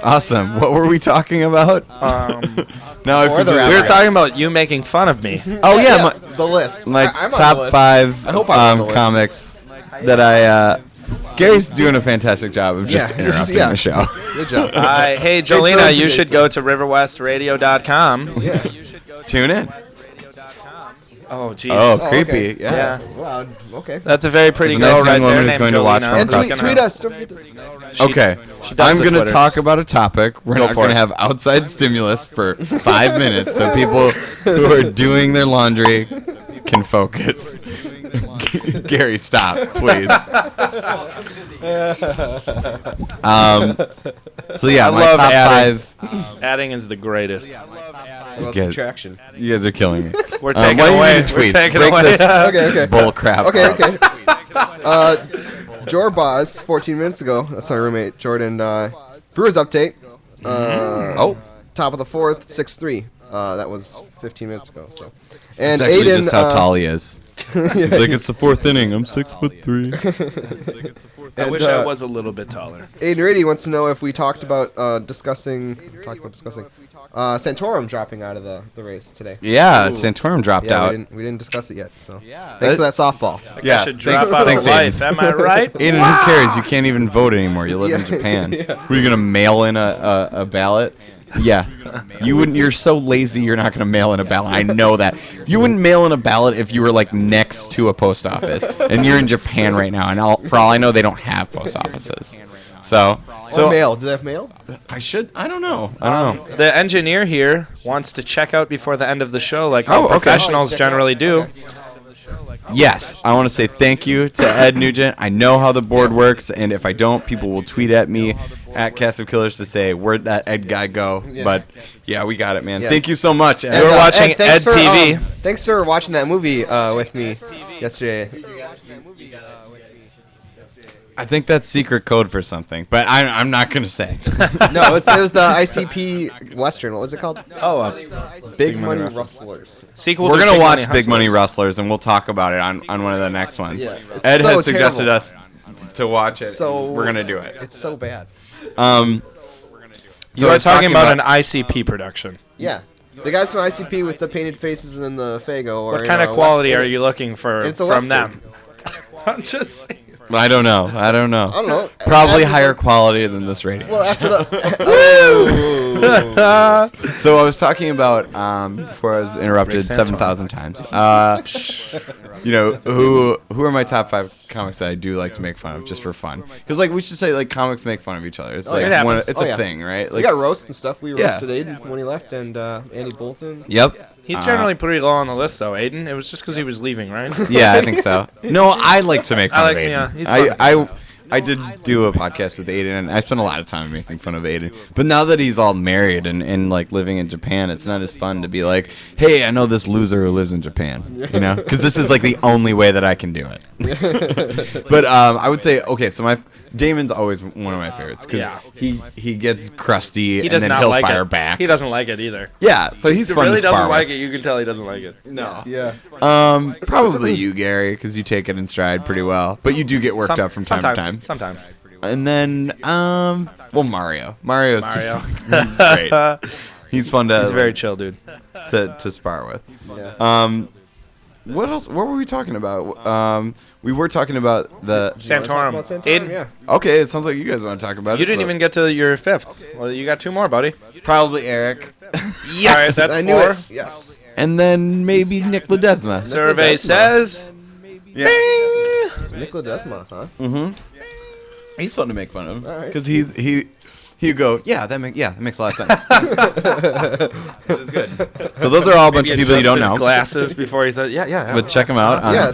Awesome. What were we talking about? Now I Or the presume- rabbi. We were talking about you making fun of me. Oh yeah, Yeah, my, the list. my I'm on the top list. 5 I hope I'm on the list. comics that I. Gary's doing a fantastic job of just Yeah, interrupting yeah. the show. Good job. Hey, Jolena, you should go to riverwestradio.com. Yeah. Tune in. Oh, jeez. Oh, Oh, creepy. okay. Yeah. Yeah. Wow. Okay. That's a very pretty There's a girl nice right young there woman who's named going to watch Jolena. from And across tweet, the tweet us. Don't forget to- Okay. She does I'm the going to Twitters. talk about a topic. We're Go not for going to it. have outside stimulus for 5 minutes so people who are doing their laundry can focus. Gary, stop, please. So yeah, I my love top adding. 5. Adding is the greatest. Well, Yes. subtraction. You guys are killing me. We're taking why do you away. need to We're tweet? taking Break away. this Okay. bull crap. Okay. up. Okay. Jorbaz, 14 minutes ago. That's my roommate Jordan. Brewers update. Oh, Top of the fourth, 6-3. That was 15 minutes ago. So, and that's actually Aiden. just how tall he is. He's like, it's the 4th inning. I'm 6'3". I And, wish I was a little bit taller. Aiden Riddy wants to know if we talked about discussing Santorum dropping out of the race today. Yeah, Santorum dropped Yeah, out. we didn't discuss it yet. So thanks for that softball. Yeah, I should drop out of thanks, life. Am I right? Aiden, who cares? You can't even vote anymore. You live in Japan. Were you gonna mail in a ballot? Yeah, you wouldn't. You're so lazy. You're not gonna mail in a ballot. I know that. You wouldn't mail in a ballot if you were like next to a post office, and you're in Japan right now. And for all I know, they don't have post offices. So mail. Do they have mail? I don't know. I don't know. The engineer here wants to check out before the end of the show, like Oh, all okay. professionals generally do. Yes, I want to say thank you to Ed Nugent. I know how the board works, and if I don't, people will tweet at me at Cast of Killers to say, where'd that Ed guy go? Yeah. But yeah, we got it, man. Yeah. Thank you so much, Ed. You're watching thanks Ed TV. Thanks for watching that movie with me yesterday. I think that's secret code for something, but I'm not going to say. No, it was the ICP Western. What was it called? Oh, Big Money Rustlers. sequel. We're to going to Big watch Money Big Money Hustlers. Rustlers, and we'll talk about it on one of the next ones. Yeah, it's Ed so has suggested terrible. us to watch it. So We're going to do it. It's so bad. So You I are was talking about an ICP production. Yeah, the guys from ICP with the painted faces and the Fago. Or, What kind of quality are you looking for It's a from Western. them? I'm just saying. I don't know. I don't know. Probably After higher quality than this radio. Well, after the. Oh. So I was talking about before I was interrupted Rick 7,000 times. Who are my top 5 comics that I do like to make fun of just for fun? Because like we should say like comics make fun of each other. It's like it happens. it's a thing, right? We Like got roasts and stuff. We Yeah. roasted Aiden when he left, and Andy Bolton. yep. He's generally pretty low on the list, though, Aiden. It was just because he was leaving, right? Yeah, I think so. No, I like to make fun I of like- Aiden. yeah, he's fun. I did do a podcast with Aiden, and I spent a lot of time making fun of Aiden. But now that he's all married and like living in Japan, it's not as fun to be like, hey, I know this loser who lives in Japan, you know? Because this is like the only way that I can do it. But I would say, okay, so Damon's always one of my favorites because Yeah. he gets crusty He and does then not he'll like fire it. back. He doesn't like it either. Yeah, so he's He fun really to spar doesn't with. like it. You can tell he doesn't like it. No. Yeah. Probably you, Gary, because you take it in stride pretty well. But you do get worked up from time to time. Sometimes. And then, Mario. Mario's Mario. just he's great. He's fun to He's very chill, dude. to spar with. Yeah. What else? What were we talking about? We were talking about the. Santorum. About Santorum? Aiden, Yeah. Okay, it sounds like you guys want to talk about it. you didn't so- even get to your 5th. Well, you got 2 more, buddy. Probably Eric, Yes, All right, that's I knew 4. it. Yes. and then maybe Nick Ledesma. Survey says Yeah. Nicola Desma, huh? He's fun to make fun of All right. because he'd go, that makes a lot of sense. That is good. So those are all a bunch of people you don't know. Glasses before he said, yeah. But check them out. Yeah,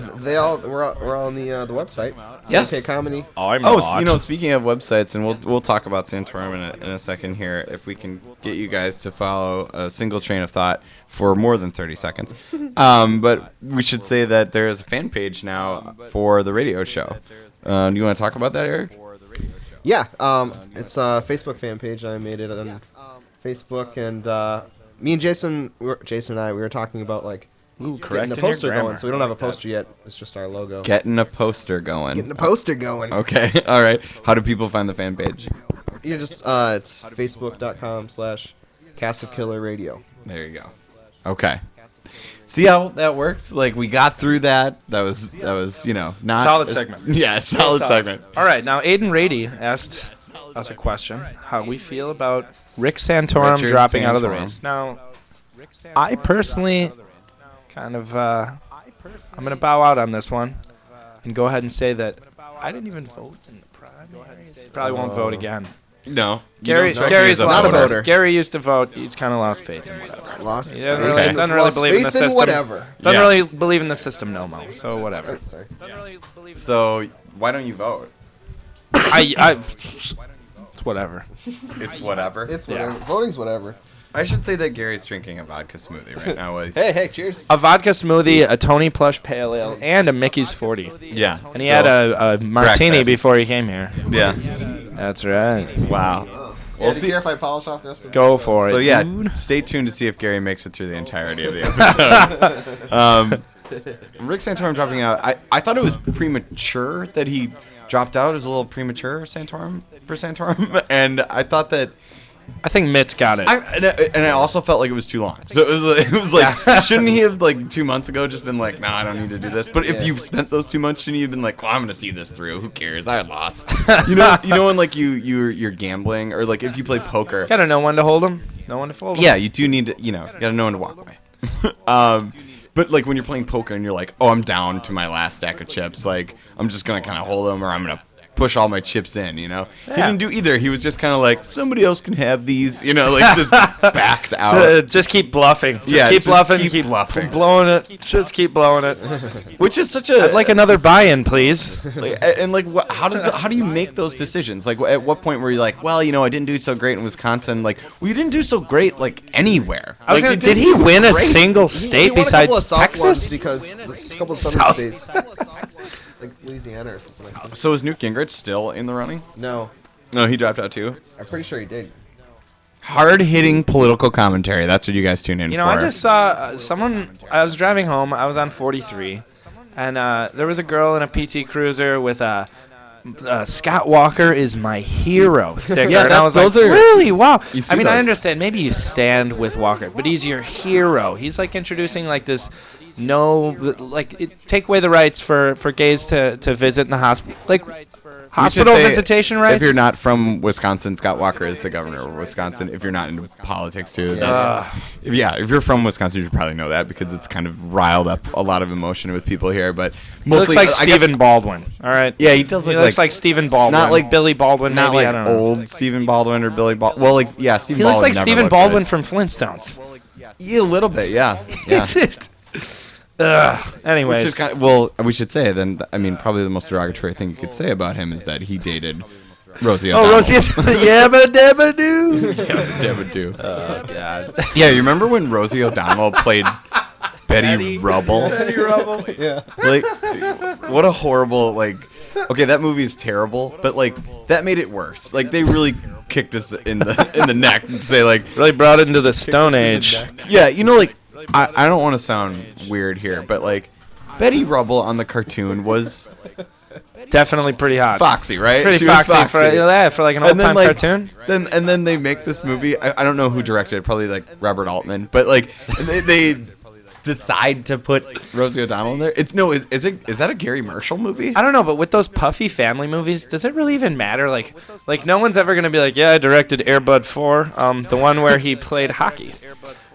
we're on the website. Yes. CK Comedy. Oh, I'm Oh, not. speaking of websites, and we'll talk about Santorum in a second here, if we can get you guys to follow a single train of thought for more than 30 seconds. But we should say that there is a fan page now for the radio show. Do you want to talk about that, Eric? Yeah, it's a Facebook fan page. I made it on Facebook, and me and Jason and I, we were talking about like getting a correcting your poster grammar. going. So we don't have a poster yet. It's just our logo. Getting a poster going. Getting a poster going. Okay, all right. How do people find the fan page? You just it's facebook.com/Cast of Killer Radio. There you go. Okay. See how that worked? Like we got through that. That was not Solid segment. Yeah, solid segment. All right, now Aiden Rady asked us a question: how we feel about Rick Santorum Richard dropping out of the Santorum. race. Now, I personally kind of I'm gonna bow out on this one and go ahead and say that I didn't even vote in the primaries. Probably won't vote again. No. Gary's Gary's not a voter. Gary used to vote. He's kind of lost faith in whatever. Lost. He doesn't faith really, in- doesn't really lost believe in the faith system. Whatever. Doesn't Yeah. really believe in the system no more. So whatever. Sorry. So why don't you vote? It's whatever. It's whatever. It's whatever. Voting's whatever. I should say that Gary's drinking a vodka smoothie right now. while he's- Hey, cheers. A vodka smoothie, a Tony Plush Pale Ale, and a Mickey's 40. Yeah. And he had a martini breakfast. before he came here. Yeah. That's right. Wow. We'll see if I polish off this. Go for it. So yeah, dude. stay tuned to see if Gary makes it through the entirety of the episode. Rick Santorum dropping out. I thought it was premature that he dropped out. It was a little premature for Santorum, and I thought that. I think Mitt's got it. And I also felt like it was too long. So it was like, shouldn't he have like 2 months ago just been like, no, I don't need to do this. But if you spent those 2 months, shouldn't you have been like, well, I'm gonna see this through. Who cares? I lost. You know when like you're gambling or like if you play poker. Gotta know when to hold him, know when to fold him. Yeah, you do need to. You gotta know when to walk away. But like when you're playing poker and you're like, oh, I'm down to my last stack of chips. Like I'm just gonna kind of hold them or I'm gonna push all my chips in, He didn't do either. He was just kind of like, somebody else can have these, like just backed out. Just keep bluffing. Keep bluffing. Blowing it. Just keep blowing it. Which is such a... I'd like another buy-in, please. How do you make those decisions? Like, at what point were you like, well, I didn't do so great in Wisconsin. Like, well, you didn't do so great, like, anywhere. Did he win a single state besides Texas? Because a couple of southern states. Like Louisiana or something like that. So is Newt Gingrich still in the running? No. No, he dropped out too? I'm pretty sure he did. Hard-hitting political commentary. That's what you guys tune in for. I just saw someone... I was driving home. I was on 43. And there was a girl in a PT Cruiser with a... Scott Walker is my hero sticker. Yeah, and I was those like, are- really? Wow. You see I mean, I those. understand. Maybe you stand with Walker, but he's your hero. He's like introducing like this take away the rights for gays to visit in the hospital. Like hospital say, visitation rights. If you're not from Wisconsin, Scott Walker is the governor of Wisconsin. If you're not into politics too, if you're from Wisconsin, you should probably know that because it's kind of riled up a lot of emotion with people here. But He looks like Stephen Baldwin. All right. Yeah, he does He look looks like Stephen Baldwin. not like Billy Baldwin. not maybe, like I don't know. old Stephen Baldwin or Billy Baldwin. Well, like Stephen He looks Baldwin like never Stephen looked Baldwin good. from Flintstones. Yeah, a little bit, yeah. Anyways, Which is kind of, we should say then. I mean, probably the most derogatory thing you could say about him is that he dated Rosie O'Donnell. Rosie, yabba dabba doo. Dabba doo. Oh God. Yeah, you remember when Rosie O'Donnell played Betty Rubble? Betty Rubble. Yeah. Like, what a horrible, like... Okay, that movie is terrible, but, like, that made it worse. Like, they really kicked us in the neck and say, like... Really brought it into the Stone Age. Yeah, like... I don't want to sound weird here, but, like... Betty Rubble on the cartoon was... Definitely pretty hot. Foxy, right? Pretty She was foxy for like an old time cartoon. Then they make this movie. I don't know who directed it. Probably like Robert Altman. But like they decide to put Rosie O'Donnell in there. Is that a Gary Marshall movie? I don't know, but with those puffy family movies, does it really even matter? Like no one's ever gonna be like, yeah, I directed Air Bud 4, the one where he played hockey.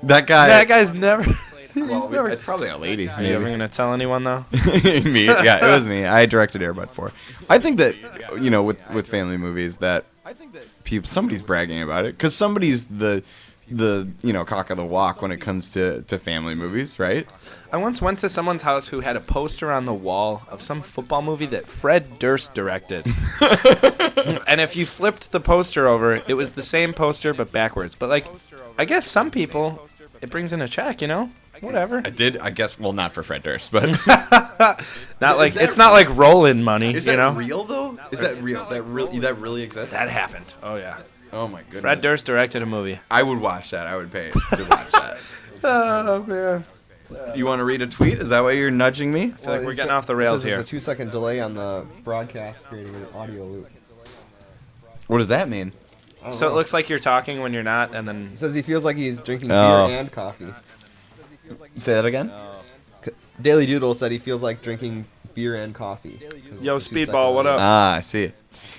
That guy's never. Well, it's probably a lady. Are you ever gonna tell anyone though? Me, yeah, it was me. I directed Air Bud 4. I think that with family movies that somebody's bragging about it because somebody's the cock of the walk when it comes to family movies, right? I once went to someone's house who had a poster on the wall of some football movie that Fred Durst directed. And if you flipped the poster over, it was the same poster but backwards. But like, I guess some people, it brings in a check, Whatever. I guess. Well, not for Fred Durst, but not like it's not like Roland money, is that real though? Is that real? That really exists? That happened. Oh yeah. Oh my goodness. Fred Durst directed a movie. I would watch that. I would pay to watch that. Oh man. You want to read a tweet? Is that why you're nudging me? I feel like we're getting off the rails here. There's a 2-second delay on the broadcast, creating an audio loop. What does that mean? So it looks like you're talking when you're not, and then It says he feels like he's drinking Oh. beer and coffee. Say that again. Daily Doodle said he feels like drinking beer and coffee. Yo, Speedball, what up? I see.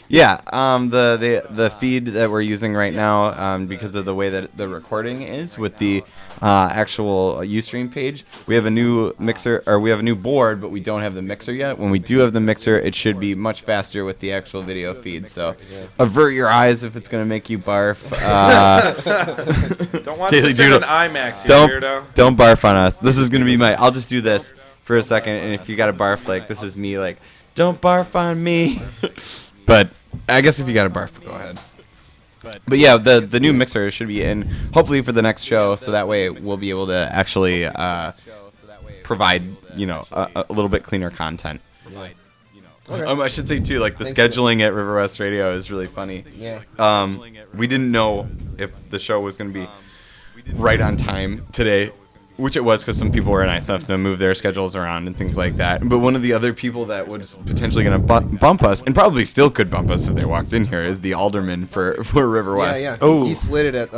Yeah, the feed that we're using right now, because of the way that the recording is with the actual Ustream page, we have a new mixer, or we have a new board, but we don't have the mixer yet. When we do have the mixer, it should be much faster with the actual video feed. So avert your eyes if it's gonna make you barf. Don't watch Daily this in Doodle. an IMAX, you weirdo. Don't barf on us. This is gonna be I'll just do this for a second, and if you got a barf, like this is me, like don't barf on me. But I guess if you got a barf, go ahead. But yeah, the new mixer should be in hopefully for the next show, so that way we'll be able to actually provide a little bit cleaner content. Okay. I should say too, like the scheduling at River West Radio is really funny. Yeah. We didn't know if the show was going to be right on time today, which it was because some people were nice enough to move their schedules around and things like that. But one of the other people that was potentially going to bump us, and probably still could bump us if they walked in here, is the alderman for River West. Yeah. Oh. He slid it at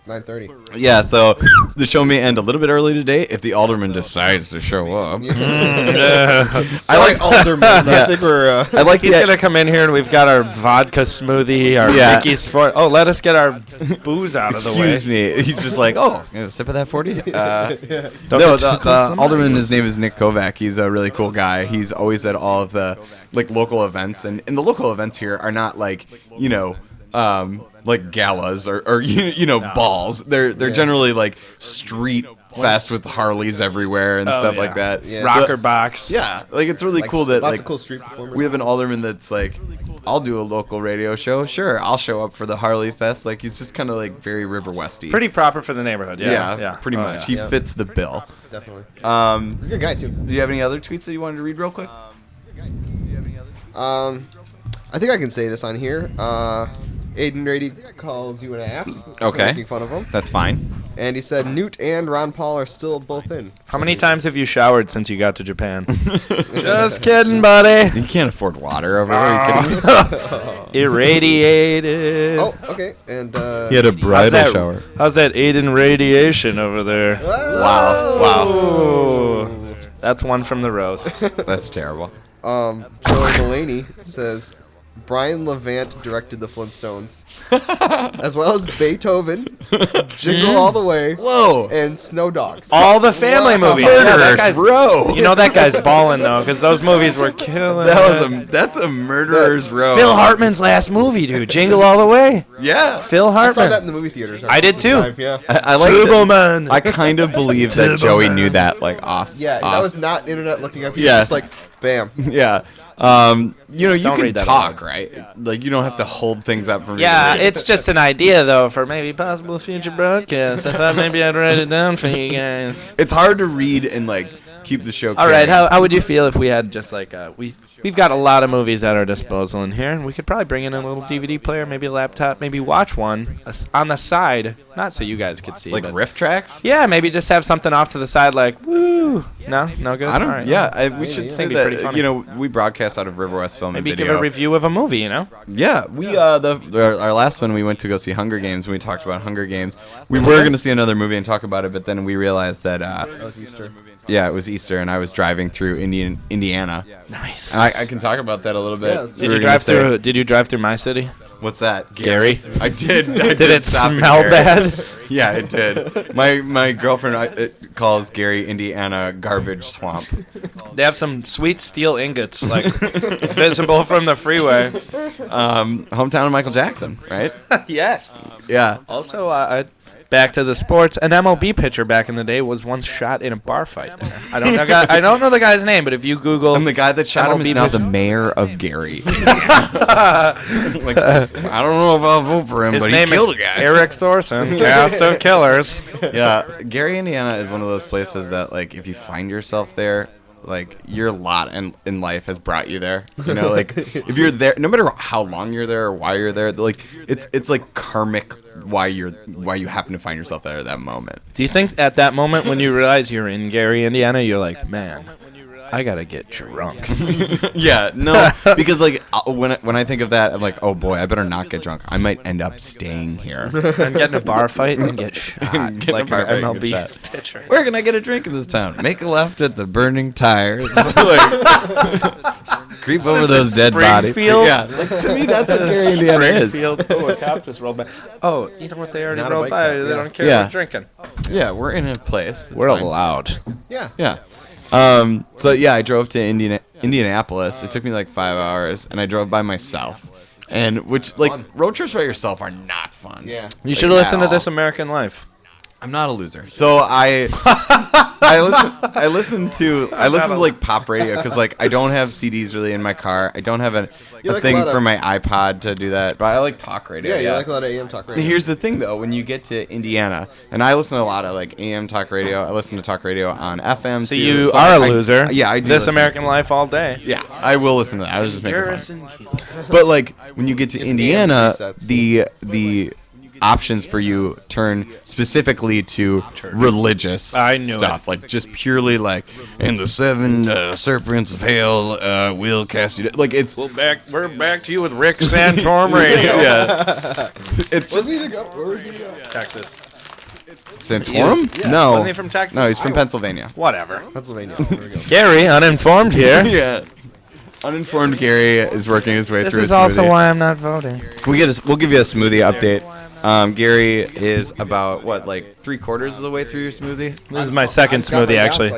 9:30. Yeah, so the show may end a little bit early today if the alderman decides to show up. I like Alderman. I think we're. I like He's gonna come in here and we've got our vodka smoothie, our Yeah. Mickey's for. Oh, let us get our booze out of the way. Excuse me. He's just like, oh, a sip of that 40? Don't No, get too the close to the alderman, mics. his name is Nick Kovac. He's a really cool guy. He's always at all of the like local events, and the local events here are not like, like galas or balls. They're generally like street fest with Harleys everywhere and stuff like that. Yeah. Rocker So- box. yeah, like it's really cool that lots like of cool street performers. we have an alderman that's like, I'll do a local radio show. Sure, I'll show up for the Harley Fest. Like he's just kind of like very River Westy. Pretty proper for the neighborhood. Yeah. yeah, pretty Oh, much. yeah. He fits the bill. Definitely. Um, He's a good guy too. do you have any other tweets that you wanted to read real quick? I think I can say this on here. Aiden Rady calls you an ass. for Okay. Making fun of him. That's fine. And he said Newt and Ron Paul are still both in. How many times have you showered since you got to Japan? Just kidding, buddy. You can't afford water over there. Are you kidding? Irradiated. Oh, okay. And He had a How's bridal that, shower. how's that Aiden radiation over there? Wow. Oh, that's one from the roast. That's terrible. Joey Delaney says Brian Levant directed the Flintstones, as well as Beethoven, Jingle All the Way, Whoa. and Snow Dogs. All the family movies. Yeah, that Murderers guy's, Row. you know that guy's balling though, because those movies were killing. That's a murderer's row. Phil Hartman's last movie, dude. Jingle All the Way. Yeah. Phil I saw Hartman. that in the movie theaters. I did too. Yeah. I like Turbo that. Man. I kind of believe that Joey knew that like off. Yeah, off. that was not internet looking up. He Yeah. was just like, bam. Yeah. You Don't can read that talk, aloud. right? Like, you don't have to hold things up from Yeah, you to read. it's just an idea though for maybe possible future broadcasts. I thought maybe I'd write it down for you guys. It's hard to read and, like, keep the show All right, carrying. how would you feel if we had just like we've got a lot of movies at our disposal in here, and we could probably bring in a little DVD player, maybe a laptop, maybe watch one on the side, not so you guys could see, Like, but riff tracks? yeah, maybe just have something off to the side, like woo. No good. I don't. All right. Yeah, we should say That'd be that. pretty funny. We broadcast out of River West Film Maybe and give Video. a review of a movie. Yeah, we our last one we went to go see Hunger Games. And we talked about Hunger Games. We were gonna see another movie and talk about it, but then we realized that That was Easter. yeah, it was Easter, and I was driving through Indiana. Nice. And I can talk about that a little bit. Yeah, let's do We Did were you gonna drive say- through? Did you drive through my city? What's that, Gary? I did. Did it stop in smell Gary. bad? Yeah, it did. My girlfriend it calls Gary, Indiana, garbage swamp. They have some sweet steel ingots, like visible from the freeway. Hometown of Michael Jackson, right? Yes. Yeah. Also, back to the sports. An MLB pitcher back in the day was once shot in a bar fight. There. I don't know the guy's name, but if you Google, And the guy that shot him is MLB now the pitcher. mayor of Gary. Like, I don't know if I'll vote for him, His but he name killed is a guy. Eric Thorson, cast of killers. Yeah, Gary, Indiana is one of those places that, like, if you find yourself there, like, your lot in life has brought you there. You know, like, if you're there, no matter how long you're there or why you're there, like, it's like karmic why you happen to find yourself there at that moment. Do you think at that moment when you realize you're in Gary, Indiana, you're like, man, I gotta get drunk? Yeah, no, because like when I think of that, I'm like, oh boy, I better not get drunk. I might end up staying here. And get in a bar fight and get shot Get in a like bar an fight and get MLB shot. pitcher. Where can I get a drink in this town? Make a left at the burning tires. Like, creep over is those this, dead bodies. Springfield? Yeah, like, to me that's what Gary, Indiana is. Springfield. Oh, a cop just rolled by. Oh, you know what? They already Not a rolled bike by. cop, They yeah. don't care Yeah. about drinking. Yeah, we're in a place. It's We're fine. allowed. Yeah. Yeah. So yeah, I drove to Indianapolis. It took me like 5 hours, and I drove by myself. And which like Fun. road trips by yourself are not fun. Yeah. You should Like, listen at to This all. American Life. I'm not a loser. So I listen to like pop radio because like I don't have CDs really in my car. I don't have You a like a thing lot for of- my iPod to do that. But I like talk radio. Yeah, you like a lot of AM talk radio. Here's the thing though, when you get to Indiana, and I listen to a lot of like AM talk radio. I listen to talk radio on FM. So too. you So are a I- loser. Yeah, I do. This listen. American Life all day. Yeah, I will listen to that. I was just making fun. Garrison Keillor. But like when you get to It's Indiana, AM presets. the options for you turn specifically to religious I knew stuff, like just purely like, and the 7 serpents of hell will cast you. Like it's We're back to you with Rick Santorum Radio. yeah, it's just Wasn't he the governor? Where was he from? Texas. Santorum. Yeah. No, Wasn't he from Texas? No, he's from Pennsylvania. Whatever. Pennsylvania. There we go. Gary, uninformed here. Yeah. Uninformed Gary is working his way This through is a smoothie. also why I'm not voting. We'll give you a smoothie update. Gary is about what, like 3/4 of the way through your smoothie? This is my second smoothie, actually.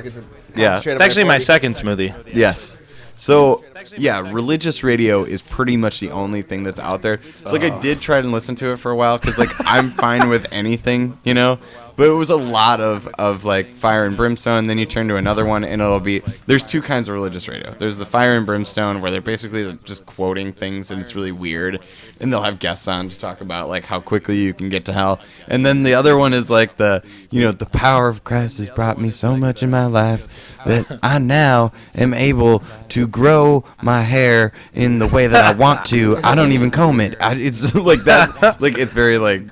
Yeah. It's actually my second smoothie. Yes. So yeah, religious radio is pretty much the only thing that's out there. So like I did try to listen to it for a while because like I'm fine with anything, you know. But it was a lot of like fire and brimstone. Then you turn to another one, and it'll be there's 2 kinds of religious radio. There's the fire and brimstone, where they're basically just quoting things, and it's really weird. And they'll have guests on to talk about like how quickly you can get to hell. And then the other one is like the power of Christ has brought me so much in my life that I now am able to grow my hair in the way that I want to. I don't even comb it. It's like that. Like it's very like.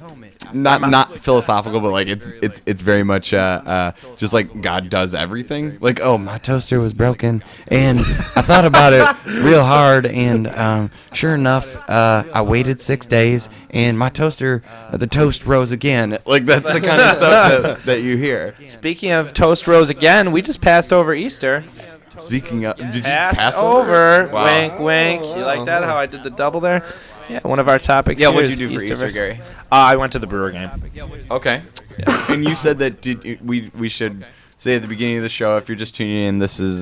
Not philosophical, but like it's very much just like God does everything. Like, oh, my toaster was broken, and I thought about it real hard, and sure enough, I waited 6 days, and my toaster, the toast rose again. Like that's the kind of stuff that you hear. Speaking of toast rose again, we just passed over Easter. Speaking of, did you Passed pass over. Wow. Wink, wink. You like that? How I did the double there? Yeah, one of our topics. Yeah, here what'd is you do for Easter, versus- Gary? I went to the Brewer game. Okay. And you said that we should say at the beginning of the show, if you're just tuning in, this is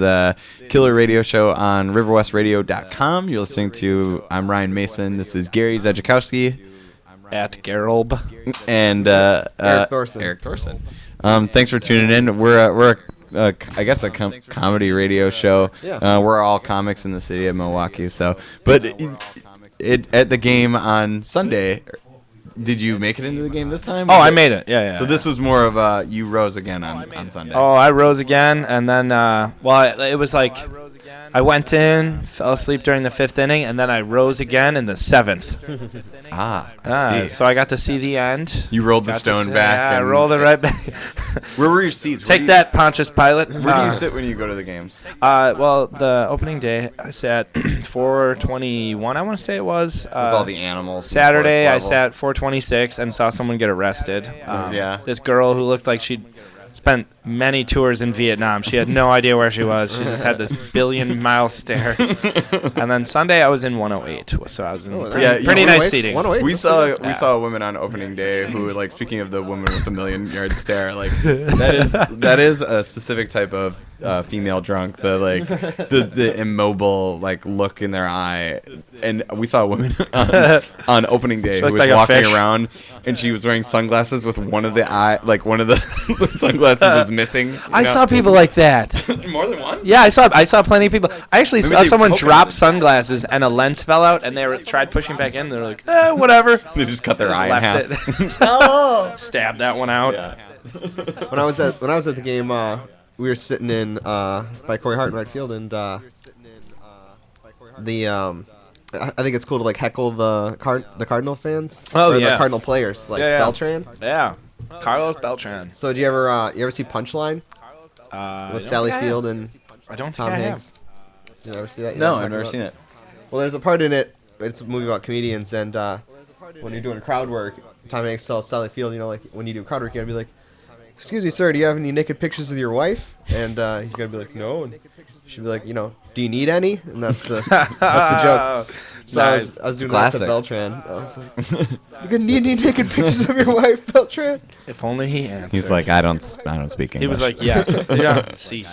Killer Radio Show on riverwestradio.com. You're listening to, I'm Ryan Mason. This is Gary Zedzikowski. At Geralb. And Eric Thorson. Eric Thorson. Thanks for tuning in. We're I guess a comedy radio show. Yeah. We're all comics in the city of Milwaukee. So, but it at the game on Sunday, did you make it into the game this time? Oh, I made it. Yeah. So this was more of you rose again on Sunday. Oh, I rose again, and then it was like I went in, fell asleep during the 5th inning, and then I rose again in the 7th. I see. So I got to see the end. You rolled the Got to stone see- back. Yeah, I and- rolled it right back. Where were your seats? Take that, Pontius Pilate. Where do you sit when you go to the games? Well, the opening day, I sat 421, I want to say it was. With all the animals. Saturday, I level. sat 426 and saw someone get arrested. Yeah. This girl who looked like she'd spent many tours in Vietnam. She had no idea where she was. She just had this billion-mile stare. And then Sunday, I was in 108, so I was in Yeah, pretty you- nice seating. 108. We saw a woman on opening day who, like, speaking of the woman with the million-yard stare, like that is a specific type of female drunk. The immobile like look in their eye, and we saw a woman on opening day She who looked was like a walking fish. around, and she was wearing sunglasses with one of the sunglasses was missing. I saw people like that. more than one. Yeah, I saw plenty of people. I actually Maybe saw they someone poke drop it. sunglasses and a lens fell out, and they tried pushing back in. They're like, whatever. They just cut their Just eye in half. left it. Stabbed that one out. Yeah. When I was at the game, we were sitting in by Corey Hart in right field, and I think it's cool to like heckle the Cardinal fans. Oh, or yeah. the Cardinal players like Yeah, yeah. Beltran. Yeah. Carlos Beltran. So do you ever see Punchline I with don't Sally think I Field have. and I don't think Tom I have. Hanks? Did you ever see that? You No, know what I've I'm never talking seen about? it. Well, there's a part in it. It's a movie about comedians, and when you're doing crowd work, Tom Hanks tells Sally Field, like when you do crowd work, you gotta be like, "Excuse me, sir, do you have any naked pictures of your wife?" And he's gonna be like, "No." And she'd be like, "Do you need any?" And that's the joke. So Nice. I was doing It's that to classic. Beltran. I was like, "You gonna need any naked pictures of your wife, Beltran?" If only he answered. He's like, I don't speak English. He was like, yes. Yeah. See.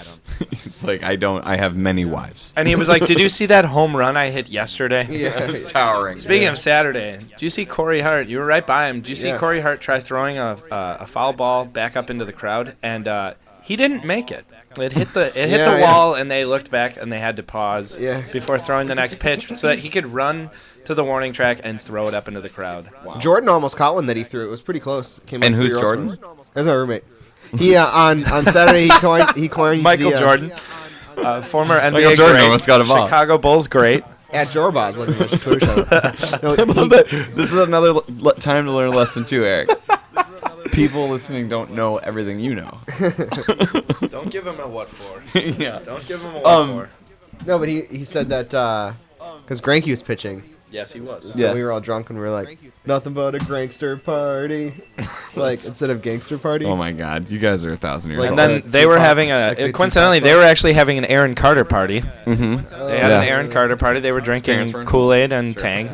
He's like, I have many wives. And he was like, did you see that home run I hit yesterday? Yeah. Towering. Speaking of Saturday, do you see Corey Hart? You were right by him. Do you see Yeah. Corey Hart try throwing a foul ball back up into the crowd? And he didn't make it. It hit the Yeah. wall, and they looked back, and they had to pause Yeah. before throwing the next pitch so that he could run to the warning track and throw it up into the crowd. Jordan almost caught one that he threw. It was pretty close. Came And up who's 3 Jordan? rows from him. That's my roommate. He on Saturday he coined Michael the, Jordan, former NBA Michael Jordan great, almost got a ball. Chicago Bulls great. At Jorbaz, like my Twitter channel. No, I love that. This is another time to learn a lesson too, Eric. People listening don't know everything you know. Don't give him a what for. Yeah. Don't give him a what for. No, but he said that because Granky was pitching. Yes, he was. So Yeah. we were all drunk and we were like, nothing but a gangster party. Like, instead of gangster party. Oh my God, you guys are 1,000 years Like old. And then the they were Tupac- having like the coincidentally, Tupac they were actually having an Aaron Carter party. Mm-hmm. They had Yeah. an Aaron Carter party. They were drinking parents. Kool-Aid and Tang.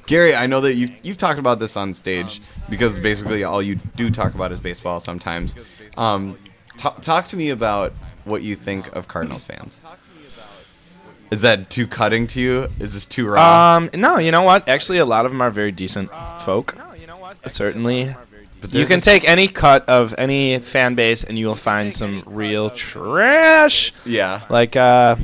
Gary, I know that you've talked about this on stage because basically all you do talk about is baseball sometimes. Talk to me about what you think of Cardinals fans. Is that too cutting to you? Is this too raw? No, you know what? Actually, a lot of them are very decent folk. Certainly. But You there's can this- take any cut of any fan base and you will find some real trash. Yeah. Like, I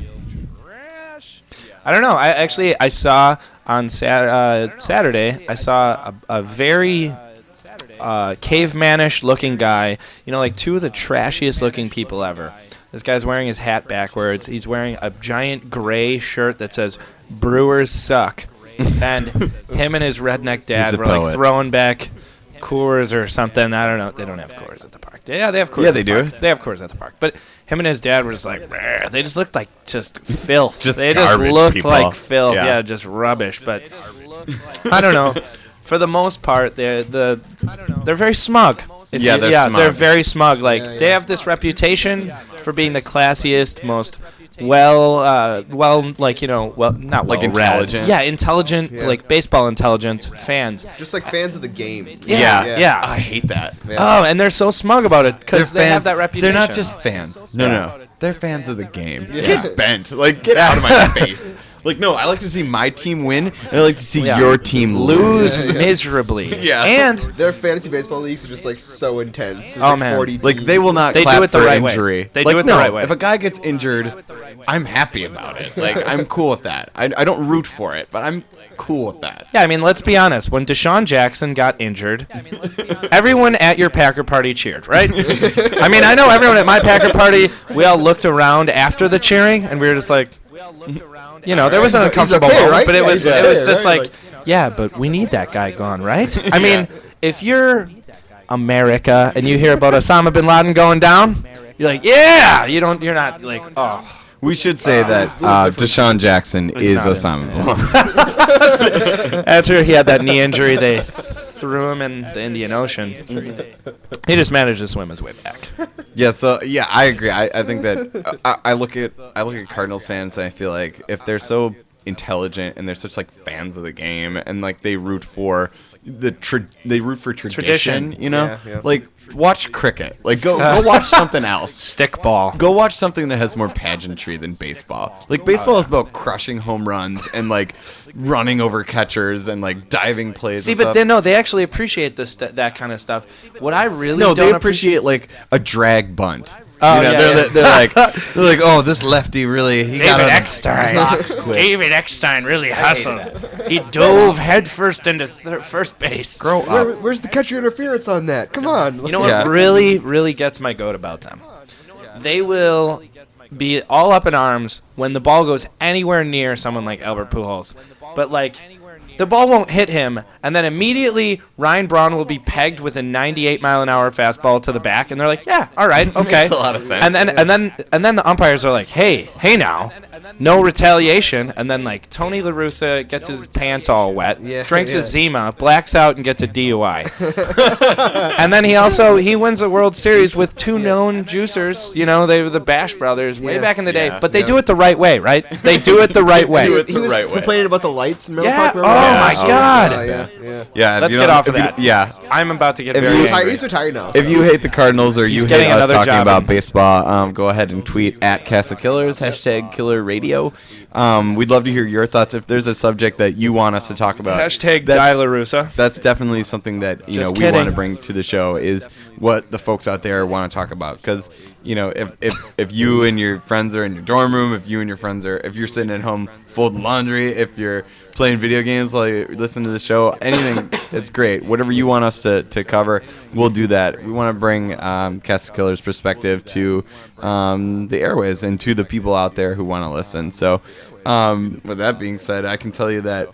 don't know. I saw on Saturday, I saw a very cavemanish looking guy. You know, like two of the trashiest looking people ever. This guy's wearing his hat backwards. He's wearing a giant gray shirt that says "Brewers suck," and him and his redneck dad He's a were like poet. throwing back Coors or something. I don't know. They don't have Coors at the park. Yeah, they have Coors. Yeah, at they the do. park. They have Coors at the park. But him and his dad were just like, "Bleh." They just looked like just filth. Just they just garbage looked people. like filth. Yeah. Yeah, just rubbish. But I don't know. For the most part, they're very smug. Yeah, they're smug. They're very smug. Like Yeah, they yeah. have this reputation for being the classiest, most not Like well-read. intelligent? Yeah, intelligent, Yeah. like baseball intelligent fans. Just like fans of the game. Yeah. I hate that. Yeah. Oh, and they're so smug about it because they have that reputation. They're not just fans. No, Yeah. no. They're fans of the game. Yeah. Get bent. Like, get out of my face. Like, no, I like to see my team win, and I like to see Yeah. your team lose Yeah, yeah. miserably. Yeah. And Their fantasy baseball leagues are just like so intense. There's Oh, like man. 40 Like, teams. they will not They clap do it the for right way. injury. They Like, do it the no, right way. If a guy gets injured, I'm happy about it. Like, I'm cool with that. I don't root for it, but I'm cool with that. yeah, I mean, let's be honest. When Deshaun Jackson got injured, everyone at your Packer party cheered, right? I mean, I know everyone at my Packer party. We all looked around after the cheering, and we were just like, you know, there was an He's uncomfortable okay, moment, right? but it Yeah, was he's okay, just right? like, yeah, but we need that guy gone, right? I mean, if you're America and you hear about Osama bin Laden going down, you're like, yeah, you're not like, oh. We should say that Deshaun Jackson is not Osama. After he had that knee injury, they threw him in the Indian Ocean. He just managed to swim his way back. Yeah, so yeah, I agree. I think that I look at Cardinals fans and I feel like if they're so intelligent and they're such like fans of the game and like they root for they root for tradition, you know? Yeah, yeah. Like watch cricket. Like go watch something else. Stickball. Go watch something that has more pageantry than baseball. Like baseball is about crushing home runs and like running over catchers and like diving plays. See, and but stuff. they no, they actually appreciate that kind of stuff. What I really No, don't they appreciate like a drag bunt. Oh, You know, yeah, they're yeah. they're like, oh, this lefty really he got David on the Eckstein. blocks quick. David Eckstein really hustled. He dove headfirst into first base. Grow up. Where's the catcher interference on that? Come on. You know what Yeah. really gets my goat about them? They will be all up in arms when the ball goes anywhere near someone like Albert Pujols. But like the ball won't hit him, and then immediately Ryan Braun will be pegged with a 98-mile-an-hour fastball to the back, and they're like, "Yeah, all right, okay." Makes a lot of sense. And then the umpires are like, "Hey now, no retaliation." And then like Tony La Russa gets his pants all wet, Yeah, drinks yeah. his Zima, blacks out, and gets a DUI. And then he wins a World Series with two known juicers. You know, they were the Bash Brothers way Yeah. back in the day. Yeah. But they Yeah. do it the right way, right? They do it the right way. Do it He the was right way. complaining about the lights in Miller Yeah. Park. Oh remember that? my God. Yeah. Yeah, Let's you get know, off of if you- that. Yeah. I'm about to get If very you- He's angry. retired now. If so. you hate the Cardinals or He's you getting hate us another talking job about in- baseball, go ahead and tweet at Castle Killers, Killer Radio. We'd love to hear your thoughts. If there's a subject that you want us to talk about, Hashtag that's- Die La Russa. That's definitely something that Just we kidding. want to bring to the show is what the folks out there want to talk about. Because if you and your friends are in your dorm room, if you're sitting at home folding laundry, if you're playing video games while you listen to the show, anything, it's great. Whatever you want us to cover, we'll do that. We want to bring Cast of Killers perspective to the airways and to the people out there who want to listen. So With that being said, I can tell you that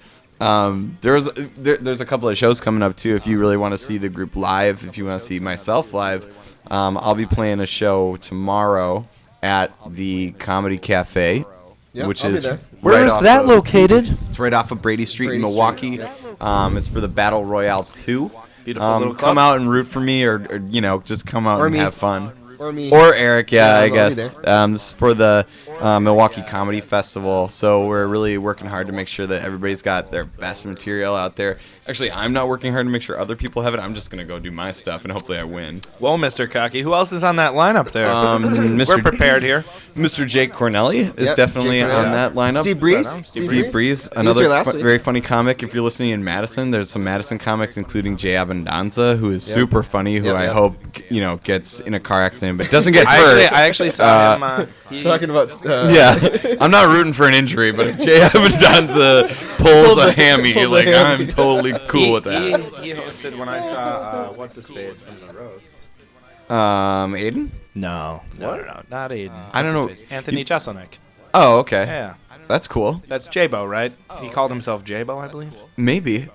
there's a couple of shows coming up too. If you really want to see the group live, if you want to see myself live, I'll be playing a show tomorrow at the Comedy Cafe, Yep, which I'll be is there. Where is off that of- located? It's right off of Brady Street in Brady Milwaukee. Street, It's for the Battle Royale 2. Beautiful little club. Come out and root for me, or just come out Or and me. have fun. Or me. Or Eric, Yeah, I I'll be guess. there. This is for the Milwaukee Comedy Festival, so we're really working hard to make sure that everybody's got their best material out there. Actually, I'm not working hard to make sure other people have it. I'm just gonna go do my stuff, and hopefully I win. Well, Mr. Cocky, who else is on that lineup there? Mr. We're prepared here. Mr. Jake Cornelli is Yep, definitely Jake on Cornelli. that lineup. Steve Breeze. Steve Breeze, He was another here last week. very funny comic. If you're listening in Madison, there's some Madison comics, including Jay Abendanza, who is Yep. super funny, who Yep, I yep. hope gets in a car accident but doesn't get hurt. I actually saw him. Talking about. Yeah, I'm not rooting for an injury, but if Jay Abendanza pulls a hammy, pulled a like hammy. I'm totally cool with that. He hosted when I saw what's his face from the roast. Aiden? No, not Aiden. I don't know. What's his face? Anthony Jeselnik. Oh, okay. Yeah, That's cool. that's J-Bo, right? He called himself J-Bo, I believe. Maybe.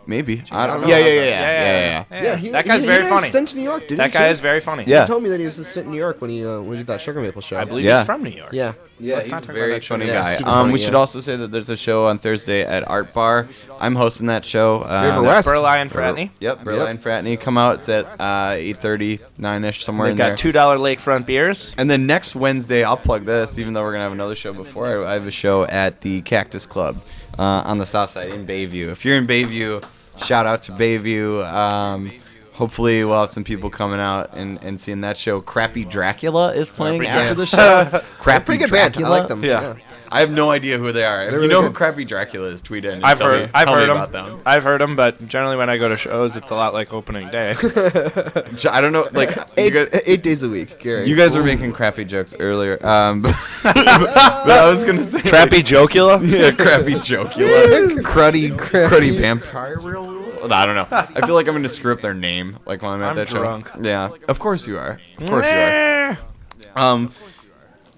I don't know. Yeah, Yeah. That guy's very He funny. had a stint in New York, didn't That he, guy too? is very funny. Yeah. He told me that he was a stint in New York when he did that Sugar Maple show. I believe Yeah. he's from New York. Yeah. Yeah, Let's he's not a talk very about that show. funny Yeah, guy. super funny, We should yeah. also say that there's a show on Thursday at Art Bar. I'm hosting that show. River Is West. that Burleigh and Fratney? Yep, Burleigh and Fratney. Come out. It's at 8:30, 9-ish, somewhere They've in got there. $2 lakefront beers. And then next Wednesday, I'll plug this, even though we're going to have another show before. I have a show at the Cactus Club on the south side in Bayview. If you're in Bayview, shout out to Bayview. Hopefully, we'll have some people coming out and seeing that show. Crappy Dracula is playing Crappy after the show. Crappy Pretty good band. I Dracula. like them. Yeah. I have no idea who they are. If you really know who good. Crappy Dracula is, tweet in. And I've tell me- heard tell me him. about them. I've heard him, but generally when I go to shows, it's a lot like opening day. I don't know. Like you guys, 8 days a week, Gary. you guys were making crappy jokes earlier. But I was gonna say Trappy Jokula? Yeah, crappy jokula. cruddy vampire. I don't know. I feel like I'm gonna screw up their name, like when I'm at I'm that drunk. show. Yeah, of course you are. Of course you are.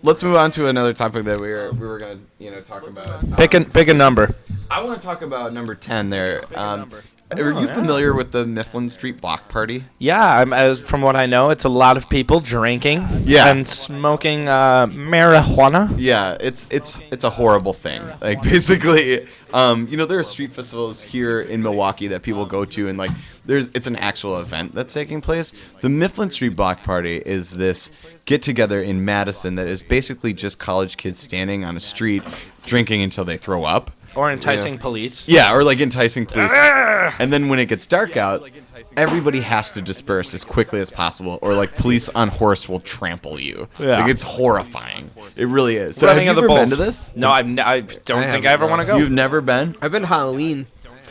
Let's move on to another topic that we were gonna talk about. Pick a number. I want to talk about number 10 there. Are you familiar with the Mifflin Street Block Party? Yeah, from what I know, it's a lot of people drinking Yeah. and smoking marijuana. Yeah, it's a horrible thing. Like basically, there are street festivals here in Milwaukee that people go to, and like it's an actual event that's taking place. The Mifflin Street Block Party is this get together in Madison that is basically just college kids standing on a street drinking until they throw up. Or enticing police. Yeah, or like enticing police. And then when it gets dark out, everybody has to disperse as quickly as possible, or like police on horse will trample you. Yeah. Like it's horrifying. It really is. So Running have of you the ever been bulls. to this? No, I don't think haven't, I ever no. want to go. You've never been? I've been to Halloween.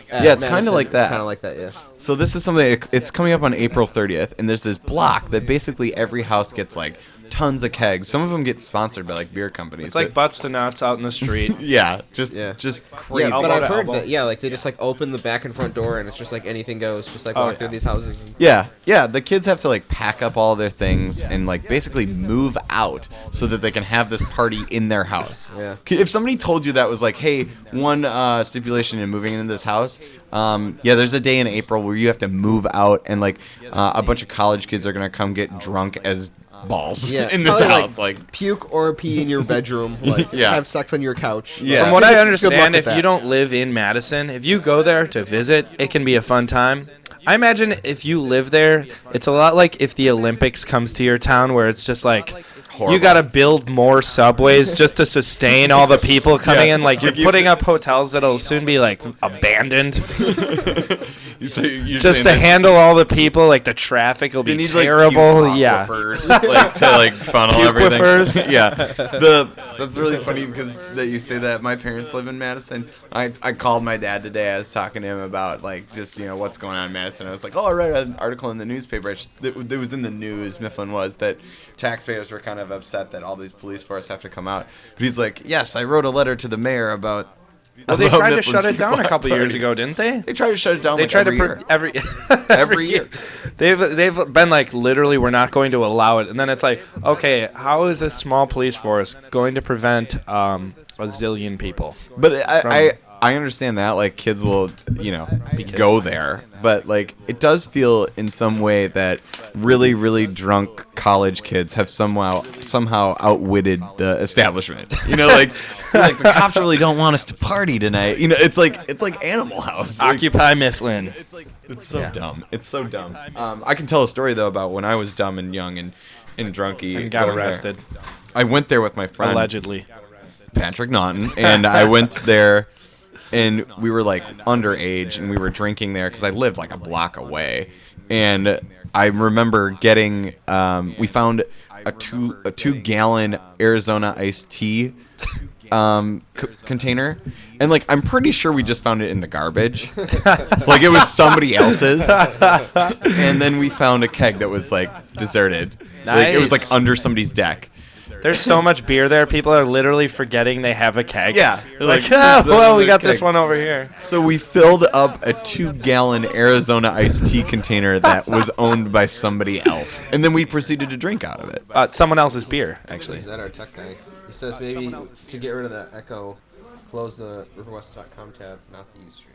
Yeah, it's kinda like that. It's kind of like that, yeah. So this is something. It's coming up on April 30th, and there's this block that basically every house gets like tons of kegs. Some of them get sponsored by like beer companies. It's like butts to nuts out in the street. yeah, just Yeah, crazy. but elbow I've to heard elbow. that, like, they just, like, open the back and front door, and it's just, like, anything goes. Just, like, Oh, walk yeah. through these houses. And Yeah. The kids have to like pack up all their things and like basically move out so that they can have this party in their house. Yeah. If somebody told you that was like, hey, one stipulation in moving into this house, there's a day in April where you have to move out and like a bunch of college kids are gonna come get drunk as balls Yeah. in this Probably, house. Like, puke or pee in your bedroom. Like, Yeah. have sex on your couch. Yeah. From what Good I luck understand, with if that. you don't live in Madison, if you go there to visit, it can be a fun time. I imagine if you live there, it's a lot like if the Olympics comes to your town, where it's just like you got to build more subways just to sustain all the people coming in. Like you're putting up hotels that'll soon be like abandoned, you're just to handle all the people. Like the traffic will be terrible. Yeah. like to like funnel everything. Puke-wifers. Yeah, that's really funny because that you say that. My parents live in Madison. I called my dad today. I was talking to him about like just what's going on in Madison. I was like, oh, I read an article in the newspaper. It was in the news. Mifflin was that taxpayers were kind of upset that all these police force have to come out. But he's like, yes, I wrote a letter to the mayor about Well, they I love tried to Mifflin's shut it down a block couple years party. ago, didn't they? They tried to shut it down. They like, tried to every year. every year. They've been like literally we're not going to allow it, and then it's like okay, how is a small police force going to prevent a zillion people? But From- I understand that like kids will go there, but like it does feel in some way that really drunk college kids have somehow outwitted the establishment. Like the cops really don't want us to party tonight. It's like Animal House. Like, Occupy Mifflin. it's so dumb. It's so dumb. I can tell a story though about when I was dumb and young and drunky And got going there. arrested I went there with my friend allegedly. Patrick Naughton, and I went there, and we were like underage, and we were drinking there because I lived like a block away, and I remember getting we found a 2-gallon Arizona iced tea container, and like I'm pretty sure we just found it in the garbage. It's like it was somebody else's, and then we found a keg that was like deserted. Like, it was like Nice. under somebody's deck. There's so much beer there. People are literally forgetting they have a keg. Yeah. They're like, There's well, we another got this keg." one over here. So we filled up a 2-gallon Arizona iced tea container that was owned by somebody else, and then we proceeded to drink out of it. Someone else's beer, actually. Is that our tech guy? He says maybe to get rid of the echo, close the riverwest.com tab, not the Ustream.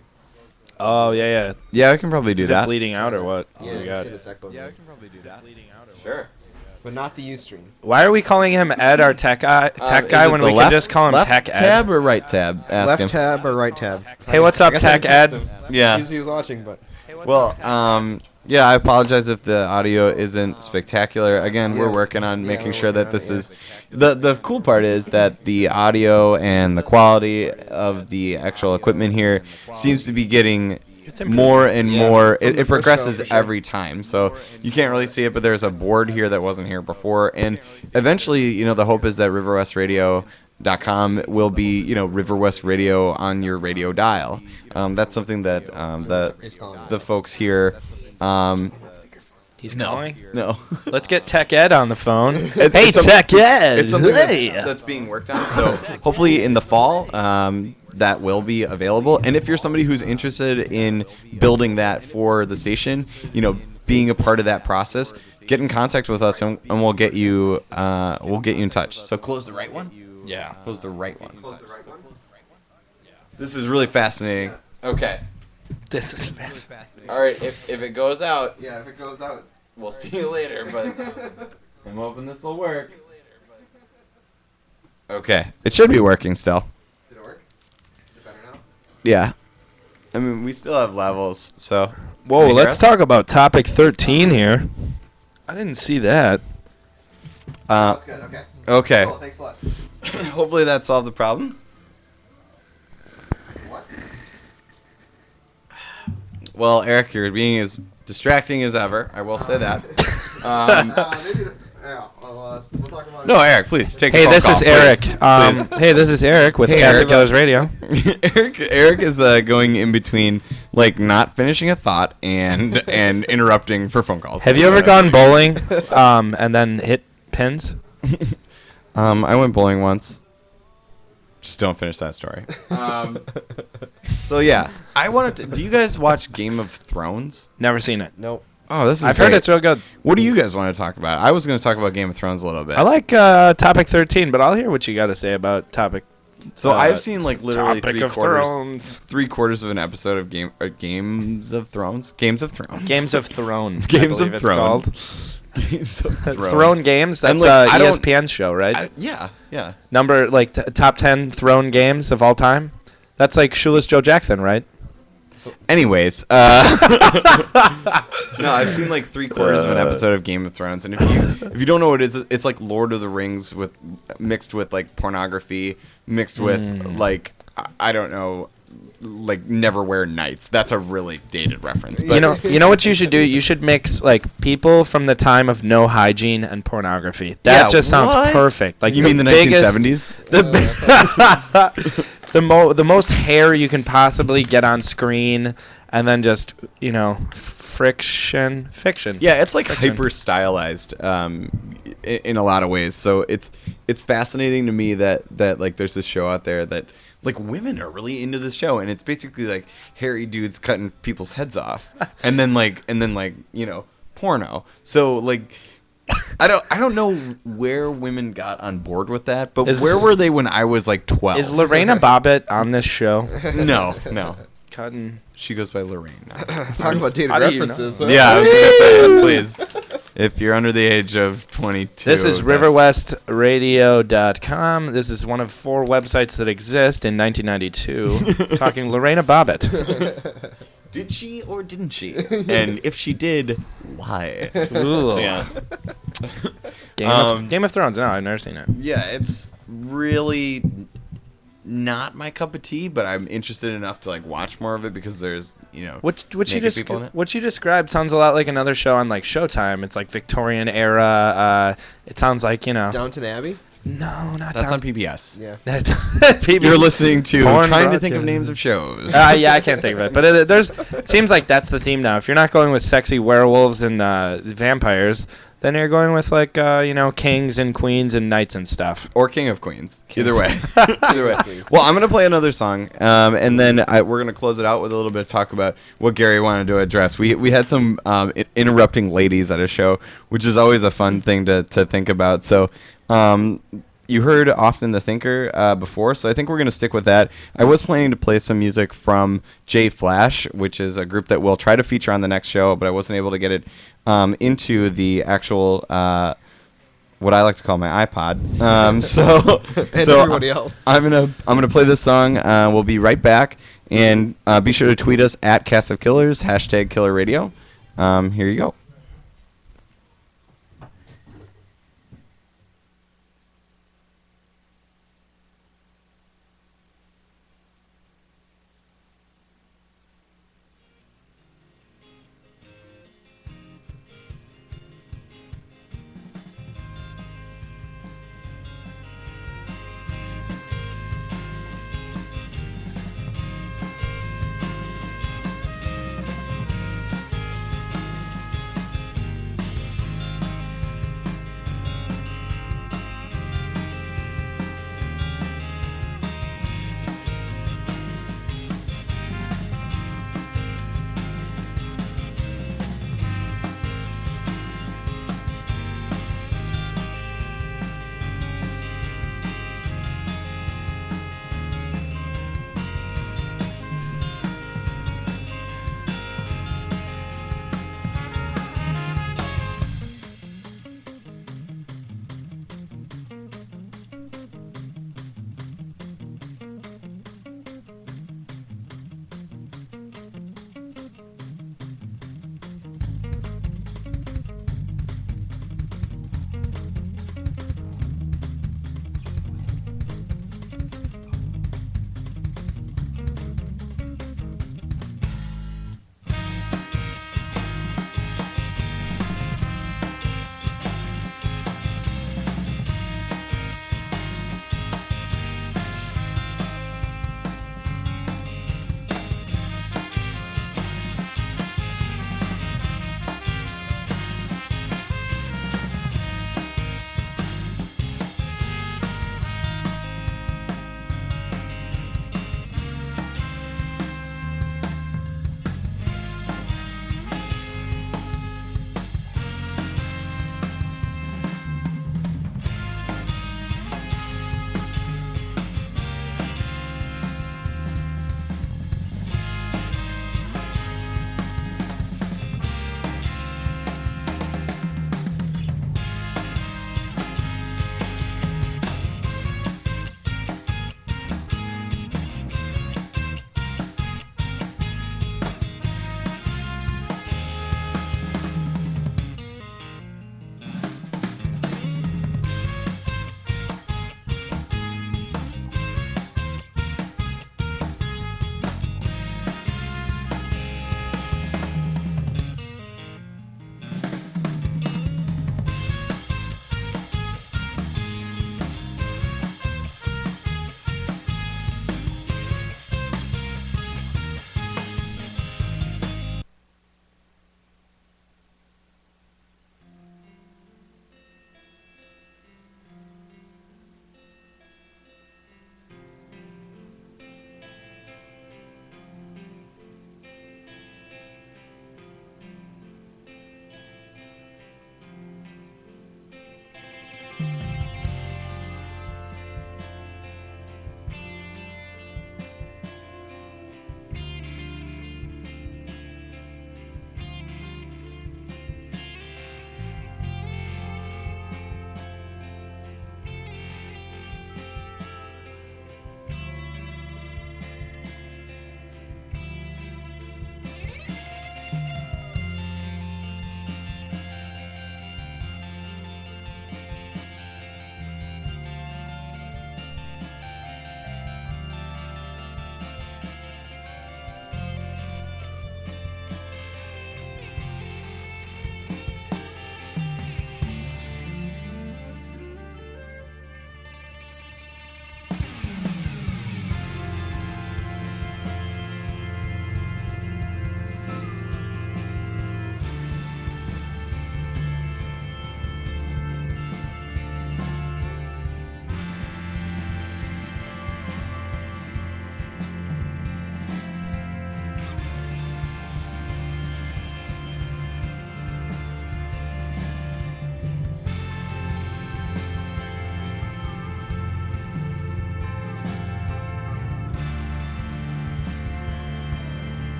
Oh yeah. Yeah, I can probably do Is it that. bleeding out or what? Yeah, Oh, he God. said it's echo. Yeah, Sure. but not the Ustream. Why are we calling him Ed, our tech guy, when we can just call him left Tech Ed? tab or right tab? Ask Left him. tab or right tab? Hey, what's up, I guess I Tech text Ed? him. Yeah. He was watching, but Well, yeah, I apologize if the audio isn't spectacular. Again, we're Yeah. working on Yeah, making we're sure that working this on it, is the cool part is that the audio and the quality of the actual equipment here seems to be getting more and Yeah, more. from It the first progresses show, for sure. every time, so you can't really see it. But there's a board here that wasn't here before, and eventually, the hope is that RiverWestRadio.com will be, River West Radio on your radio dial. That's something that the folks here. He's calling. No. Let's get Tech Ed on the phone. It's a- Tech Ed. It's something Hey. that's being worked on. So hopefully in the fall, that will be available. And if you're somebody who's interested in building that for the station, being a part of that process, get in contact with us and we'll get you in touch. So close the right one. Yeah. Close the right one. This is really fascinating. Okay. This is fast. All right. If it goes out, yeah, if it goes out, we'll see you later. But I'm hoping this will work. Okay. It should be working still. did it work? Is it better now? Yeah. I mean, we still have levels, so. Whoa, Can you hear let's us? talk about topic 13 here. I didn't see that. That's good. Okay. Okay. Cool, thanks a lot. Hopefully that solved the problem. What? Well, Eric, you're being as distracting as ever. I will say that. Maybe. Yeah. We'll talk about it. No, Eric, please take. Hey, a phone this call, is Eric. please. Please. Hey, this is Eric with Hey, Castle Eric. Killers Radio. Eric is going in between, like, not finishing a thought and interrupting for phone calls. Have you ever gone bowling and then hit pins? I went bowling once. Just don't finish that story. So yeah, I wanted to. Do you guys watch Game of Thrones? Never seen it. Nope. Oh, this is. I've heard great. it's real good. What do you guys want to talk about? I was going to talk about Game of Thrones a little bit. I like topic 13, but I'll hear what you got to say about topic. So I've seen like literally Topic of three-quarters Thrones. of an episode of Games of Thrones. Games of Thrones. Games of Throne. I Games believe of it's Throne. called. Games of Thrones. Throne Games. And, That's like, I don't- ESPN's show, right? Yeah. Number like top 10 Throne games of all time. That's like Shoeless Joe Jackson, right? Anyways, no, I've seen like three-quarters of an episode of Game of Thrones, and if you don't know what it is, it's like Lord of the Rings mixed with like pornography, mixed with like I don't know, like Neverwhere Nights. That's a really dated reference, but You know what you should do? You should mix like people from the time of no hygiene and pornography. That Yeah, just sounds what? perfect. Like You mean the biggest- 1970s? the most hair you can possibly get on screen, and then just fiction. Yeah, it's like Fiction. hyper stylized in a lot of ways. So it's fascinating to me that like there's this show out there that like women are really into this show, and it's basically like hairy dudes cutting people's heads off, and then like porno. So like. I don't know where women got on board with that, but where were they when I was like 12? Is Lorena Bobbitt on this show? No. Cutting. She goes by Lorraine now. Talking about dated How do you references. know? Huh? Yeah, I was gonna say, please. If you're under the age of 22. This is that's- riverwestradio.com. This is one of 4 websites that exist in 1992. Talking Lorena Bobbitt. Did she or didn't she? And if she did, why? Ooh. Yeah. Game of Thrones. No, I've never seen it. Yeah, it's really not my cup of tea, but I'm interested enough to like watch more of it because there's What you naked people in it. what you described sounds a lot like another show on like Showtime. It's like Victorian era. It sounds like Downton Abbey. No, not That's Down- on PBS. Yeah. That's people. You're listening to Porn trying to think of broadcast. names of shows. Yeah, I can't think of it. But it seems like that's the theme now. If you're not going with sexy werewolves and vampires, then you're going with like kings and queens and knights and stuff. Or King of Queens. Either way. Either way. Well, I'm going to play another song, and then we're going to close it out with a little bit of talk about what Gary wanted to address. We had some interrupting ladies at a show, which is always a fun thing to think about. So you heard Often the Thinker before, so I think we're going to stick with that. I was planning to play some music from J Flash, which is a group that we'll try to feature on the next show, but I wasn't able to get it into the actual what I like to call my iPod. So Everybody else. I'm gonna play this song. We'll be right back, and be sure to tweet us at Cast of Killers #KillerRadio. Here you go.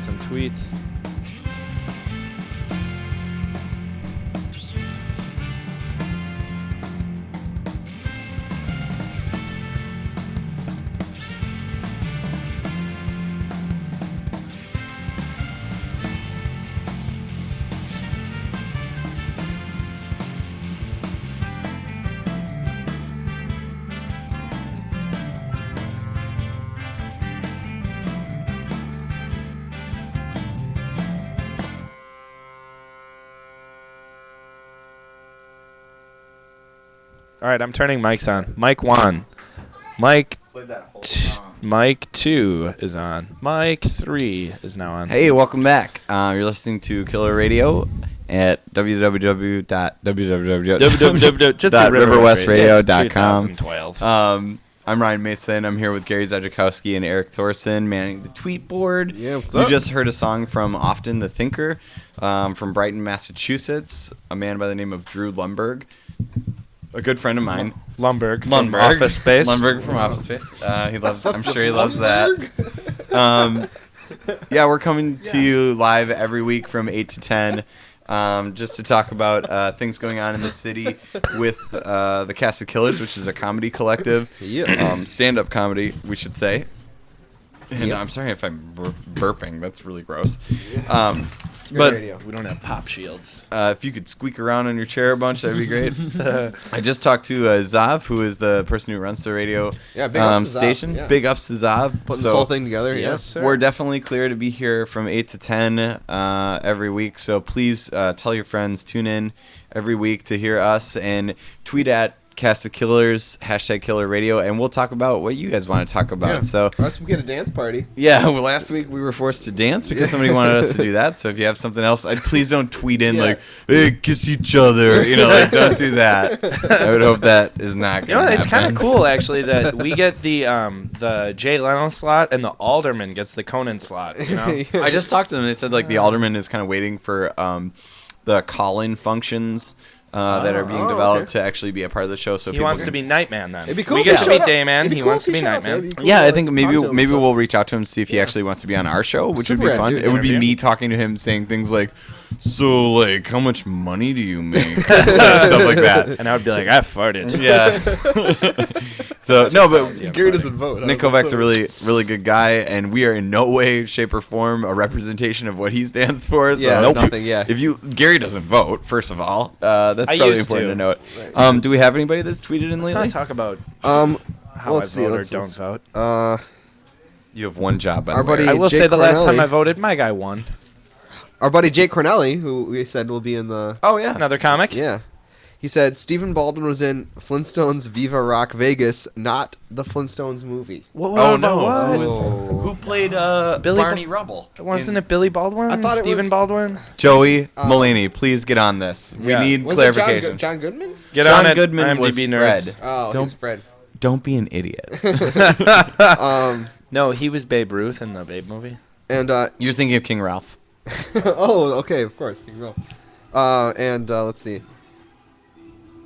at some tweets. All right, I'm turning mics on. Mic 1. Mic 2 is on. Mic 3 is now on. Hey, welcome back. You're listening to Killer Radio at www.riverwestradio.com. 2012. I'm Ryan Mason. I'm here with Gary Zajikowski and Eric Thorson manning the tweet board. Yeah, what's You up? just heard a song from Often the Thinker from Brighton, Massachusetts, a man by the name of Drew Lundberg, a good friend of mine. Lundberg from Office Space. Lundberg from Office Space. He loves. I'm sure he loves that. Yeah, we're coming to you live every week from 8 to 10, just to talk about things going on in the city with the Cast of Killers, which is a comedy collective, stand-up comedy, we should say. And I'm sorry if I'm burping. That's really gross. But radio. We don't have pop shields. if you could squeak around on your chair a bunch, that'd be great. I just talked to Zav, who is the person who runs the radio Yeah, big ups to Zav, station. yeah. Big ups to Zav. Putting this whole thing together. Yes, sir. We're definitely clear to be here from 8 to 10 every week. So please tell your friends, tune in every week to hear us, and tweet at Cast of Killers, #Killer Radio, and we'll talk about what you guys want to talk about. Yeah. So, Unless we get a dance party. yeah, well, last week we were forced to dance because somebody wanted us to do that. So if you have something else, please don't tweet in Yeah. like, hey, kiss each other. Like, don't do that. I would hope that is not You going know, to it's kind of cool actually that we get the Jay Leno slot and the Alderman gets the Conan slot. You know, I just talked to them. They said like the alderman is kind of waiting for the call-in functions that are being developed to actually be a part of the show. So he people wants can- to be Nightman then. It'd be cool We if get he to be showed up. Dayman. It'd be He cool wants if to be he showed up. Nightman. It'd be cool Yeah, to, I think maybe talk to him, maybe so. we'll reach out to him, see if he Yeah. actually wants to be on our show, which Super would be rad, fun. dude. It would be Interview. me talking to him, saying things like, "So, like, how much money do you make?" Stuff like that. And I would be like, I farted. Yeah. So no, but Gary doesn't vote. Nick Kovac's a really good guy, and we are in no way, shape, or form a representation of what he stands for. So Yeah, if you- nothing, yeah. If Gary doesn't vote, first of all, that's I probably used important to. to note. Do we have anybody that's tweeted in Let's lately? not talk about Um, how let's I see. vote Let's, or don't let's, vote. You have one job, by Our the way. buddy- I will Jake say the last time Cornelli. I voted, my guy won. our buddy Jake Cornelli, who we said will be in the. Oh yeah. Another comic. Yeah. He said Stephen Baldwin was in Flintstones Viva Rock Vegas, not the Flintstones movie. Oh no! What? Who played Billy Barney Rubble? Wasn't it Billy Baldwin? I thought it Stephen was- Baldwin? Joey Mulaney, please get on this. We Yeah. need Was clarification. it John Goodman? Get John on it, Goodman was IMDb nerds. Fred. Oh, Don't- he's Fred. Don't be an idiot. No, he was Babe Ruth in the Babe movie. And You're thinking of King Ralph. oh, okay, of course. You can go. Let's see.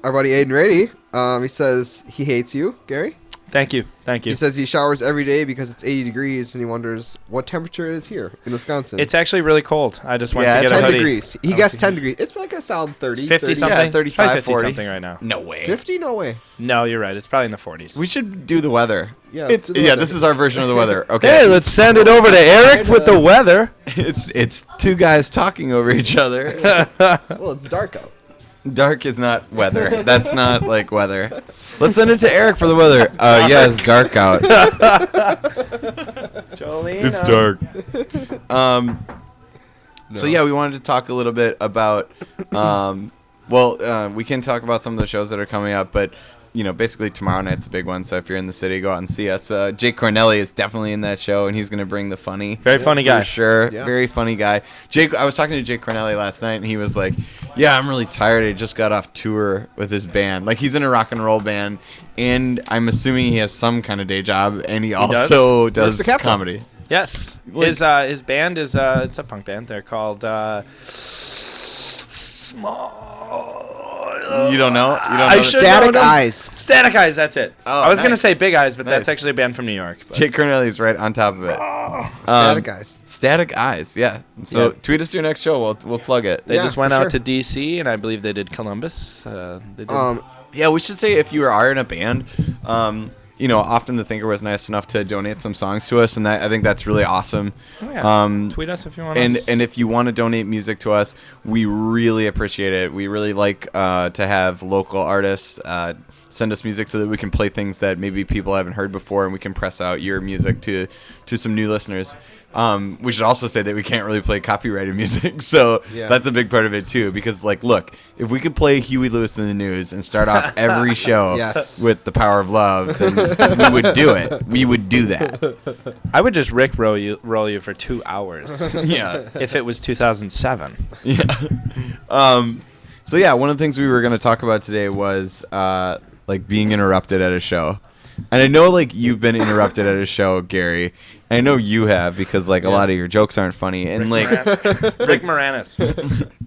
Our buddy Aiden Rady, he says he hates you, Gary. Thank you. He says he showers every day because it's 80 degrees, and he wonders what temperature it is here in Wisconsin. It's actually really cold. I just went Yeah, to get it's a 10 hoodie. degrees. He guessed 10 degrees. It's like a solid 30. 50 30. something. Yeah, 35, Probably 50 40. something right now. No way. 50? No way. No, you're right. It's probably in the 40s. We should do the weather. Yeah, let's do the yeah. weather. This is our version of the weather. Okay. let's send it over to Eric with the weather. it's two guys talking over each other. Well, it's dark out. Dark is not weather. That's not like weather. Let's send it to Eric for the weather. Yeah, it's dark out. Jolene. It's dark. So yeah, we wanted to talk a little bit about. We can talk about some of the shows that are coming up, but basically tomorrow night's a big one. So if you're in the city, go out and see us. Jake Cornelli is definitely in that show, and he's gonna bring the funny. Very funny guy. For sure. Yeah. Very funny guy. Jake, I was talking to Jake Cornelli last night, and he was like, "Yeah, I'm really tired. I just got off tour with his band. Like he's in a rock and roll band, and I'm assuming he has some kind of day job, and he also Works does the Capitol. comedy." Yes. Like- His band is it's a punk band. They're called Small You don't know? You don't I know? should Static know them. Eyes. Static Eyes, that's it. Oh, I was going to nice. say Big Eyes, but that's Nice. actually a band from New York. But. Jake Cornelius right on top of it. Static Eyes. Static Eyes, yeah. So Yeah. tweet us your next show. We'll plug it. They Yeah, just went for out sure. to D.C., and I believe they did Columbus. They did. Yeah, we should say if you are in a band, often the Thinker was nice enough to donate some songs to us, and I think that's really awesome. Oh, yeah. Tweet us if you want us. And if you want to donate music to us, we really appreciate it. We really like to have local artists send us music so that we can play things that maybe people haven't heard before, and we can press out your music to some new listeners. We should also say that we can't really play copyrighted music, so Yeah. that's a big part of it too. Because look, if we could play Huey Lewis in the News and start off every show Yes. with "The Power of Love," then we would do it. We would do that. I would just roll you for 2 hours Yeah. if it was 2007. Yeah. So yeah, one of the things we were going to talk about today was being interrupted at a show. And I know you've been interrupted at a show, Gary. And I know you have because a lot of your jokes aren't funny. And Rick Moranis.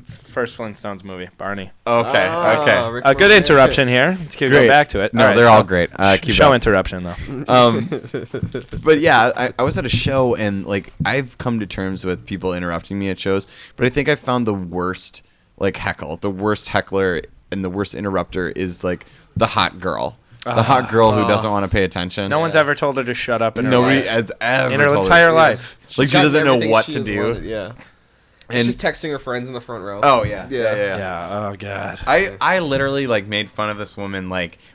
First Flintstones movie, Barney. okay. A good interruption here. Let's keep going Great. back to it. No, All right, they're so all great. Keep show up. interruption, though. But yeah, I was at a show and I've come to terms with people interrupting me at shows, but I think I found the worst heckle. The worst heckler and the worst interrupter is the hot girl. The hot girl who doesn't want to pay attention. No one's ever told her to shut up in her Nobody life. has ever In her told entire her. life. She She's doesn't gotten know everything what she to has do. wanted, yeah. And She's texting her friends in the front row. oh yeah. Yeah. Oh God. I literally made fun of this woman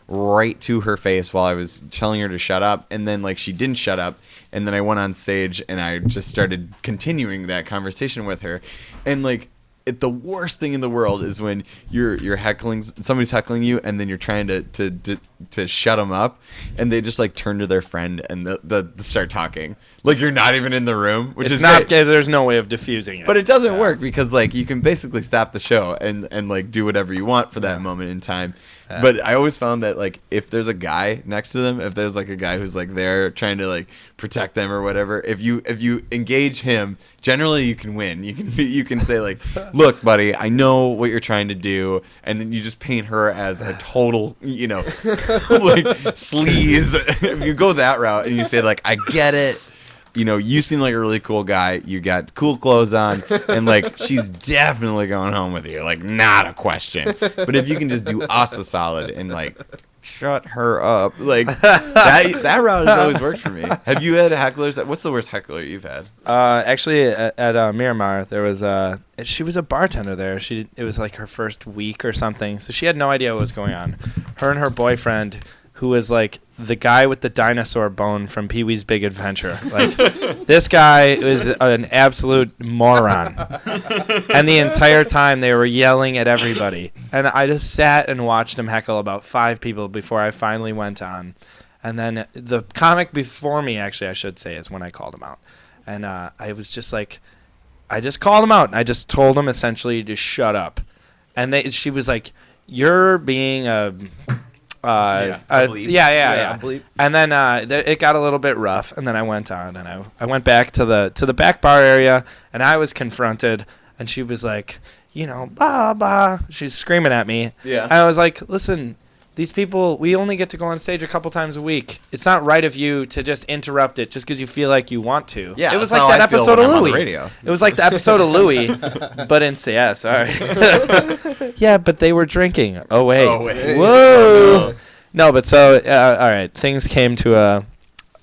right to her face while I was telling her to shut up, and then she didn't shut up, and then I went on stage and I just started continuing that conversation with her, and the worst thing in the world is when you're heckling, somebody's heckling you, and then you're trying to shut them up, and they just turn to their friend and they start talking you're not even in the room, which It's is not. great. There's no way of diffusing it. But it doesn't work because you can basically stop the show and do whatever you want for that moment in time. But I always found that if there's a guy next to them, if there's a guy who's there trying to protect them or whatever, if you engage him, generally you can win. You can say look, buddy, I know what you're trying to do, and then you just paint her as a total sleaze. If you go that route and you say I get it. You seem like a really cool guy. You got cool clothes on, and she's definitely going home with you. Not a question. But if you can just do us a solid and shut her up, that route has always worked for me. Have you had hecklers? What's the worst heckler you've had? Actually, at Miramar, there was she was a bartender there. It was her first week or something, so she had no idea what was going on. Her and her boyfriend, who was the guy with the dinosaur bone from Pee-wee's Big Adventure. This guy was an absolute moron. And the entire time they were yelling at everybody. And I just sat and watched him heckle about 5 people before I finally went on. And then the comic before me, actually, I should say, is when I called him out. And I was just I just called him out. And I just told him essentially to shut up. And she was you're being a... bleep. Yeah. Bleep. And then it got a little bit rough, and then I went on, and I went back to the back bar area, and I was confronted, and she was bah, bah. She's screaming at me. Yeah. And I was listen, these people, we only get to go on stage a couple times a week. It's not right of you to just interrupt it just because you feel like you want to. Yeah, it was that's like how that I feel episode when of I'm on the Louis. radio. It was like the episode of Louis, but in sorry. Yeah, but they were drinking. Oh wait. Whoa. No, but so all right, things came to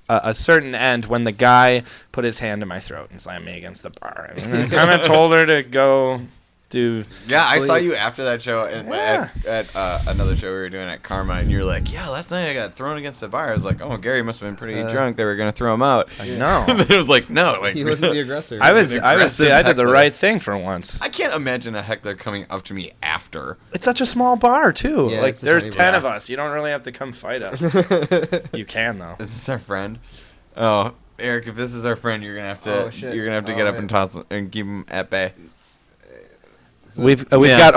a certain end when the guy put his hand in my throat and slammed me against the bar. And I kind of told her to go do. Yeah, I saw you after that show at another show we were doing at Karma, and you were yeah, last night I got thrown against the bar. I was oh, Gary must have been pretty drunk. They were going to throw him out. No. And then it was no. He wasn't the aggressor. I did the heckler. right thing for once. I can't imagine a heckler coming up to me after. It's such a small bar too. Yeah, it's a there's tiny 10 bar. of us. You don't really have to come fight us. You can though. Is this our friend? Oh, Eric, if this is our friend, you're gonna have to Oh, shit. you're gonna have to Oh, get up man. and toss him and keep him at bay. We've Yeah. got